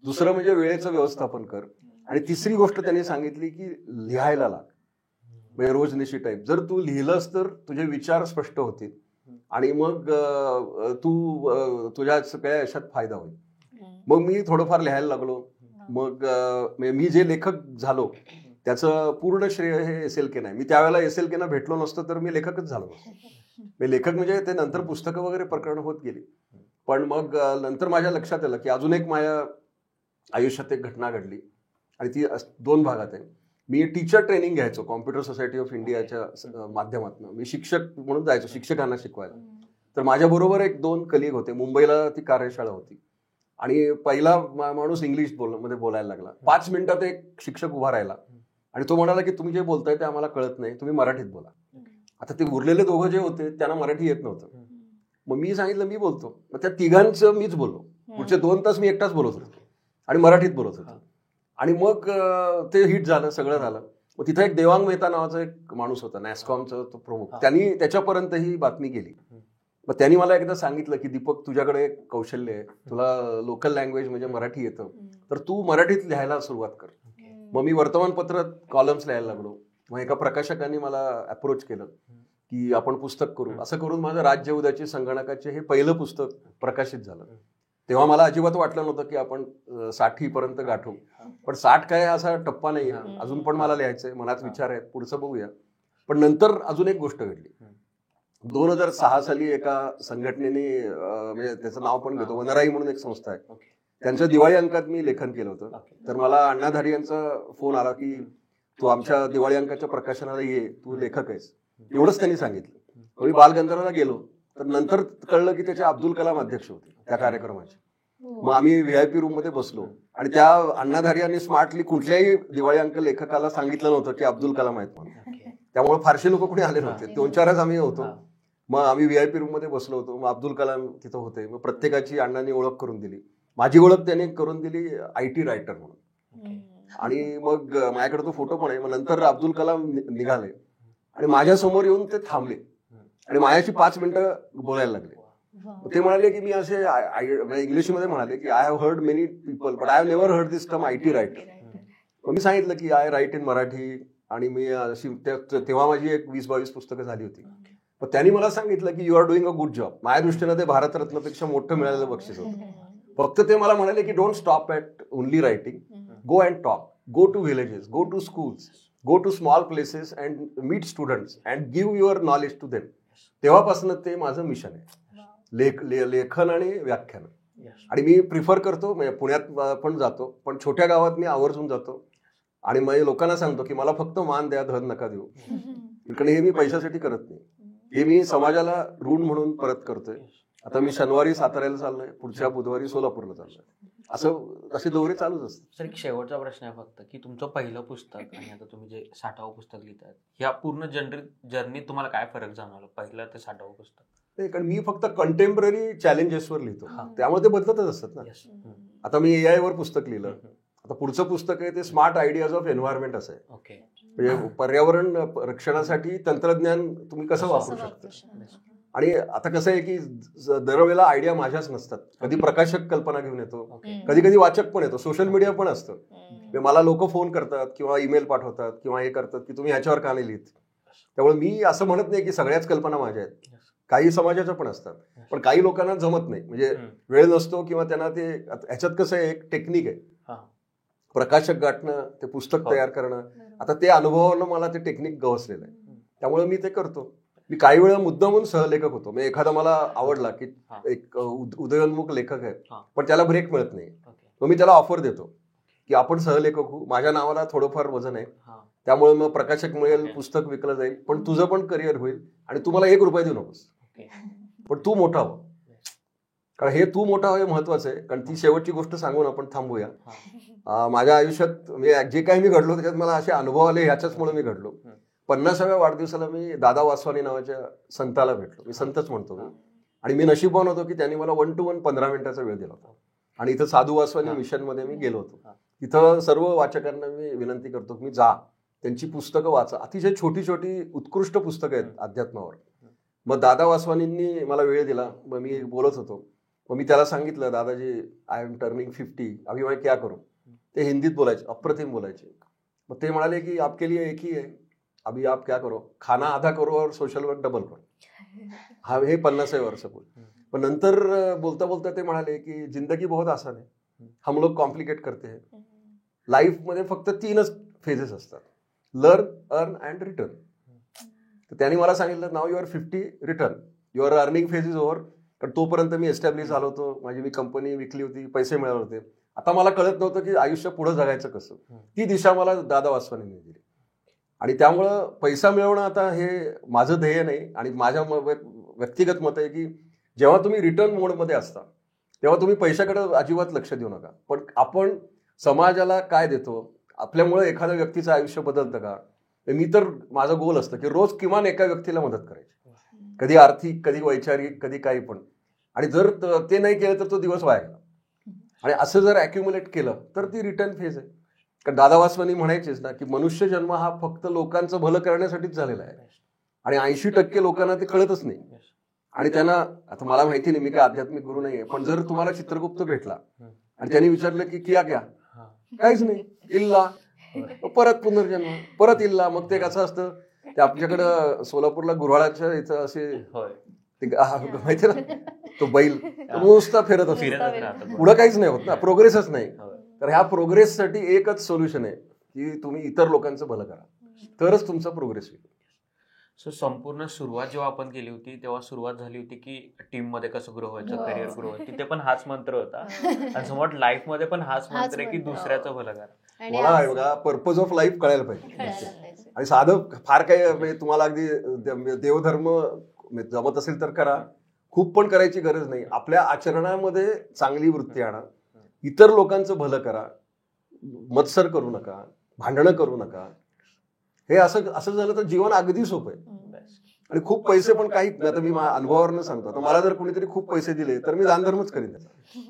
Speaker 1: दुसरं म्हणजे वेळेचं व्यवस्थापन कर. आणि तिसरी गोष्ट त्यांनी सांगितली की लिहायला लाग, म्हणजे रोजनिशी टाईप. जर तू लिहिलंस तर तुझे विचार स्पष्ट होतील आणि मग तुझ्या सगळ्या यशात फायदा होईल. मग मी थोडंफार लिहायला लागलो. मग मी जे लेखक झालो त्याचं पूर्ण श्रेय हे SLK नाही. मी त्यावेळेला SLK ना भेटलो नसतो तर मी लेखकच झालो नसतो. मी लेखक म्हणजे ते नंतर पुस्तकं वगैरे प्रकरण होत गेली. पण मग नंतर माझ्या लक्षात आलं की अजून एक माझ्या आयुष्यात एक घटना घडली, आणि ती 2 भागात आहे. मी टीचर ट्रेनिंग घ्यायचो कॉम्प्युटर सोसायटी ऑफ इंडियाच्या माध्यमातून. मी शिक्षक म्हणून जायचो शिक्षकांना शिकवायला. तर माझ्याबरोबर 1-2 कलिग होते. मुंबईला ती कार्यशाळा होती आणि पहिला माणूस इंग्लिश मध्ये बोलायला लागला. 5 मिनिटात एक शिक्षक उभा राहिला आणि तो म्हणाला की तुम्ही जे बोलताय ते आम्हाला कळत नाही, तुम्ही मराठीत बोला. आता ते उरलेले दोघं जे होते त्यांना मराठी येत नव्हतं. मग मी सांगितलं मी बोलतो. मग त्या तिघांचं मीच बोललो. पुढचे 2 तास मी एकटाच बोलत होतो आणि मराठीत बोलत होतो. आणि मग ते हिट झालं, सगळं झालं. मग तिथं एक देवांग मेहता नावाचा एक माणूस होता, नॅस्कॉमचा तो प्रमुख, त्यांनी त्याच्यापर्यंत ही बातमी गेली मग त्यांनी मला एकदा सांगितलं की दीपक, तुझ्याकडे एक कौशल्य आहे, तुला लोकल लँग्वेज म्हणजे मराठी येतं, तर तू मराठीत लिहायला सुरुवात कर. मग मी वर्तमानपत्रात कॉलम्स लिहायला लागलो. मग एका प्रकाशकांनी मला अप्रोच केलं की आपण पुस्तक करू. असं करून माझं राज्य उद्याची संगणकाचे हे पहिलं पुस्तक प्रकाशित झालं. तेव्हा मला अजिबात वाटलं नव्हतं की आपण 60 पर्यंत गाठू, पण 60 काय असा टप्पा नाही, अजून पण मला लिहायचंय, मनात विचार आहेत, पुढचं बघूया. पण नंतर अजून एक गोष्ट घडली. 2006 साली एका संघटनेने, म्हणजे त्याचं नाव पण घेतो, वनराई म्हणून एक संस्था आहे, त्यांच्या दिवाळी अंकात मी लेखन केलं होतं. तर मला अण्णाधारी यांचा फोन आला की तू आमच्या दिवाळी अंकाच्या प्रकाशनाला ये, तू लेखक आहेस, एवढंच त्यांनी सांगितलं. मी बालगंधर्वला गेलो, तर नंतर कळलं की त्याचे अब्दुल कलाम अध्यक्ष होते त्या कार्यक्रमाचे. मग आम्ही VIP रूम मध्ये बसलो आणि त्या अण्णाधारी यांनी स्मार्टली कुठल्याही दिवाळी अंक लेखकाला सांगितलं नव्हतं की अब्दुल कलाम आहेत म्हणून. त्यामुळे फारसे लोक कोणी आले नव्हते, 2-4च आम्ही होतो. मग आम्ही VIP रूम मध्ये बसलो होतो. मग अब्दुल कलाम तिथं होते. मग प्रत्येकाची अण्णांनी ओळख करून दिली. माझी ओळख त्याने करून दिली IT रायटर म्हणून. आणि मग माझ्याकडे तो फोटो पण आहे. मग नंतर अब्दुल कलाम निघाले आणि माझ्या समोर येऊन ते थांबले आणि माझ्याशी 5 मिनिटं बोलायला लागले. ते म्हणाले की मी असे इंग्लिशमध्ये म्हणाले की I have heard many people but I have never heard this term IT writer. मग मी सांगितलं की आय राईट इन मराठी आणि मी अशी तेव्हा माझी एक 20-22 पुस्तकं झाली होती. पण त्यांनी मला सांगितलं की you are doing a good job. माझ्या दृष्टीनं ते भारतरत्नपेक्षा मोठं मिळालेलं बक्षीस होतं. फक्त ते मला म्हणाले की don't stop at only writing, go and talk, go to villages, go to schools, go to small places and meet students and give your knowledge to them. तेव्हापासून ते माझं मिशन आहे, लेखन आणि व्याख्यान. आणि मी प्रिफर करतो, म्हणजे पुण्यात पण जातो, पण छोट्या गावात मी आवर्जून जातो आणि मग लोकांना सांगतो की मला फक्त मान द्या, धन नका देऊ. कारण हे मी पैशासाठी करत नाही, हे मी समाजाला ऋण म्हणून परत करतोय. आता मी शनिवारी साताऱ्याला चाललोय, पुढच्या बुधवारी सोलापूरला चाललोय. असे दौरे चालूच असतात.
Speaker 3: सर, एक शेवटचा प्रश्न आहे फक्त की तुमचं पहिलं पुस्तक आणि आता तुम्ही जे 60वं पुस्तक लिहिताय, ह्या पूर्ण जर्नीत तुम्हाला काय फरक जाणवला, पहिलं ते 60वं पुस्तक?
Speaker 1: नाही, कारण मी फक्त कंटेम्पररी चॅलेंजेसवर लिहितो, त्यामुळे ते बदलतच असतात ना. आता मी AI वर पुस्तक लिहिलं, आता पुढचं पुस्तक आहे ते स्मार्ट आयडियाज ऑफ एन्व्हायरमेंट असं आहे. म्हणजे पर्यावरण रक्षणासाठी तंत्रज्ञान तुम्ही कसं वापरू शकता. आणि आता कसं आहे की दरवेळेला आयडिया माझ्याच नसतात. कधी प्रकाशक कल्पना घेऊन येतो, कधी कधी वाचक पण येतो, सोशल मीडिया पण असतं. मला लोक फोन करतात किंवा ईमेल पाठवतात किंवा हे करतात की तुम्ही ह्याच्यावर का नाही लिहित. त्यामुळे मी असं म्हणत नाही की सगळ्याच कल्पना माझ्या आहेत, काही समाजाच्या पण असतात. पण काही लोकांना जमत नाही, म्हणजे वेळ नसतो किंवा त्यांना ते. ह्याच्यात कसं आहे, एक टेक्निक आहे, प्रकाशक गाठणं, ते पुस्तक तयार करणं. आता ते अनुभवानं मला ते टेक्निक गवसलेलं आहे, त्यामुळे मी ते करतो. मी काही वेळा मुद्दामून सहलेखक होतो. म्हणजे एखादा मला आवडला की एक उदयोन्मुख लेखक आहे पण त्याला ब्रेक मिळत नाही, मग मी त्याला ऑफर देतो की आपण सहलेखक होऊ, माझ्या नावाला थोडंफार वजन आहे, त्यामुळे मग प्रकाशक मिळेल, पुस्तक विकलं जाईल, पण तुझं पण करिअर होईल आणि तू मला 1 रुपया देऊ नकोस, पण तू मोठा हो. कारण हे तू मोठा हो हे महत्वाचं आहे. कारण ती शेवटची गोष्ट सांगून आपण थांबूया. माझ्या आयुष्यात जे काही मी घडलो त्याच्यात मला असे अनुभव आले, ह्याच्याचमुळे मी घडलो. 50व्या वाढदिवसाला मी दादा वासवानी नावाच्या संताला भेटलो. मी संतच म्हणतो मी. आणि मी नशीबवान होतो की त्यांनी मला 1 to 1 15 मिनिटाचा वेळ दिला होता. आणि इथं साधू वासवानी मिशनमध्ये मी गेलो होतो. तिथं सर्व वाचकांना मी विनंती करतो की मी जा, त्यांची पुस्तकं वाचा. अतिशय छोटी छोटी उत्कृष्ट पुस्तकं आहेत अध्यात्मावर. मग दादा वासवानींनी मला वेळ दिला. मग मी बोलत होतो. मग मी त्याला सांगितलं, दादाजी आय एम टर्निंग 50, अभी मैं क्या करूं. ते हिंदीत बोलायचे, अप्रतिम बोलायचे. मग ते म्हणाले की आपके लिए एक ही है, अभी आप क्या करो, खाना आधा करो और सोशल वर्क डबल करो. हा, हे 50व्या वर्ष बोल. पण नंतर बोलता बोलता ते म्हणाले की जिंदगी बहुत आसान है, हम लोग कॉम्प्लिकेट करते हैं. लाईफ मध्ये फक्त 3च फेजेस असतात, लर्न, अर्न अँड रिटर्न. तर त्यांनी मला सांगितलं, now you're 50, return, your earning phase is over. कारण तोपर्यंत मी एस्टॅब्लिश झालो होतो, माझी मी कंपनी विकली होती, पैसे मिळाले होते. आता मला कळत नव्हतं की आयुष्य पुढे जगायचं कसं. ती दिशा मला दादा वासवानींनी दिली. आणि त्यामुळं पैसा मिळवणं आता हे माझं ध्येय नाही. आणि माझ्या व्यक्तिगत मत आहे की जेव्हा तुम्ही रिटर्न मोडमध्ये असता तेव्हा तुम्ही पैशाकडे अजिबात लक्ष देऊ नका, पण आपण समाजाला काय देतो, आपल्यामुळे एखाद्या व्यक्तीचं आयुष्य बदलतं का. मी तर माझं गोल असतं की रोज किमान एका व्यक्तीला मदत करायची, कधी आर्थिक, कधी वैचारिक, कधी काही पण. आणि जर ते नाही केलं तर तो दिवस वाया गेला. आणि असं जर अॅक्युम्युलेट केलं तर ती रिटर्न फेज आहे. कारण दादा वासवानी म्हणायचेच ना की मनुष्य जन्म हा फक्त लोकांचं भलं करण्यासाठीच झालेला आहे. आणि 80% लोकांना ते कळतच नाही. आणि त्यांना, आता मला माहिती नाही, मी काय आध्यात्मिक गुरु नाहीये, पण जर तुम्हाला चित्रगुप्त भेटला आणि त्यांनी विचारलं की किया क्या, काहीच नाही, इल्ला, परत पुनर्जन्म, परत इल्ला. मग ते कसं असतं, ते आमच्याकडं सोलापूरला गुऱ्हाळाच्या इथं असे माहिती ना, तो बैल नुसता फिरत असतो, पुढं काहीच नाही होत ना, प्रोग्रेसच नाही. तर ह्या प्रोग्रेससाठी एकच सोल्युशन आहे की तुम्ही इतर लोकांचं भलं करा, तरच तुमचा प्रोग्रेस होईल.
Speaker 3: सो संपूर्ण सुरुवात जेव्हा आपण केली होती तेव्हा सुरुवात झाली होती की टीम मध्ये कसं ग्रो व्हायचं, करिअर ग्रो व्हायचं, तिथे पण हाच मंत्र होता आणि समोर लाईफ मध्ये पण हाच मंत्र आहे की दुसऱ्याचं भलं करा.
Speaker 1: मला बघा, पर्पज ऑफ लाईफ कळायला पाहिजे. आणि साधं फार काही म्हणजे तुम्हाला अगदी देवधर्म जमत असेल तर करा, खूप पण करायची गरज नाही. आपल्या आचरणामध्ये चांगली वृत्ती आणा, इतर लोकांचं भलं करा, मत्सर करू नका, भांडणं करू नका. हे असं झालं तर जीवन अगदी सोपं आहे. आणि खूप पैसे पण काही, आता मी अनुभवावरनं सांगतो, आता मला जर कोणीतरी खूप पैसे दिले तर मी दानधर्मच करीन त्याचा.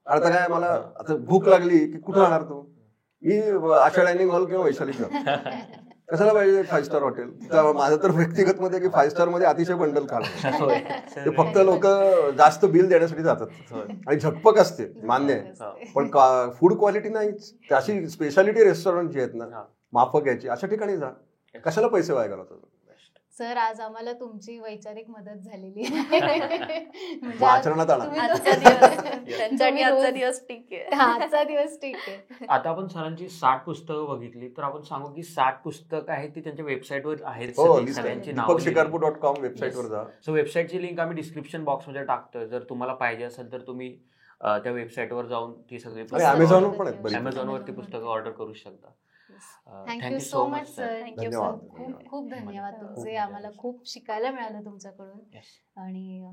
Speaker 1: आता काय, मला आता भूक लागली की कुठं राहणार तू, मी आशा डायनिंग हॉल किंवा वैशालीत जातो. कशाला पाहिजे 5 स्टार हॉटेल. माझं तर व्यक्तिगत मध्ये की 5 स्टार मध्ये अतिशय बंडल खाणं, ते फक्त लोक जास्त बिल देण्यासाठी जातात आणि झकपक असते, मान्य आहे, पण फूड क्वालिटी नाहीच. अशी स्पेशालिटी रेस्टॉरंट जे आहेत ना, माफक याची, अशा ठिकाणी जा, कशाला पैसे वाया घालवतात.
Speaker 4: सर, आज आम्हाला तुमची वैचारिक मदत झालेली
Speaker 1: आचरणात आणा.
Speaker 2: त्यांच्यासाठी आजचा दिवस ठीक आहे.
Speaker 4: आजचा दिवस ठीक आहे.
Speaker 3: आता आपण सरांची 60 पुस्तकं बघितली, तर आपण सांगू की 60 पुस्तकं आहेत ती त्यांच्या वेबसाईटवर आहेत. सगळ्यांची नावं
Speaker 1: dipakshikkarpur.com वेबसाईटवर जा.
Speaker 3: सो वेबसाईटची लिंक आम्ही डिस्क्रिप्शन बॉक्समध्ये टाकतोय. जर तुम्हाला पाहिजे असेल तर तुम्ही त्या वेबसाईटवर जाऊन ती सगळी
Speaker 1: अमेझॉनवर पण आहेत,
Speaker 3: अमेझॉनवरती पुस्तकं ऑर्डर करू शकता.
Speaker 4: Thank you so much sir.
Speaker 1: धन्यवाद.
Speaker 4: खूप खूप धन्यवाद तुमचे. आम्हाला खूप शिकायला मिळालं तुमच्याकडून. आणि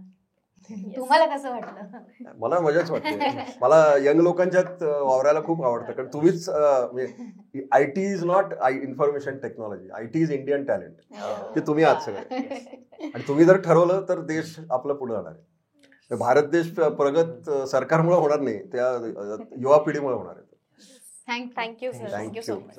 Speaker 4: तुम्हाला कसं वाटलं?
Speaker 1: मला मजाच वाटते. मला यंग लोकांच्यात वावरायला खूप आवडतं, कारण तुम्हीच IT is not information technology, IT is Indian talent. ते तुम्ही आहात सगळे, आणि तुम्ही जर ठरवलं तर देश आपला पुढे जाणार आहे. भारत देश प्रगत सरकारमुळे होणार नाही, त्या युवा पिढीमुळे होणार आहे.
Speaker 2: Thank you sir. Thank you so much.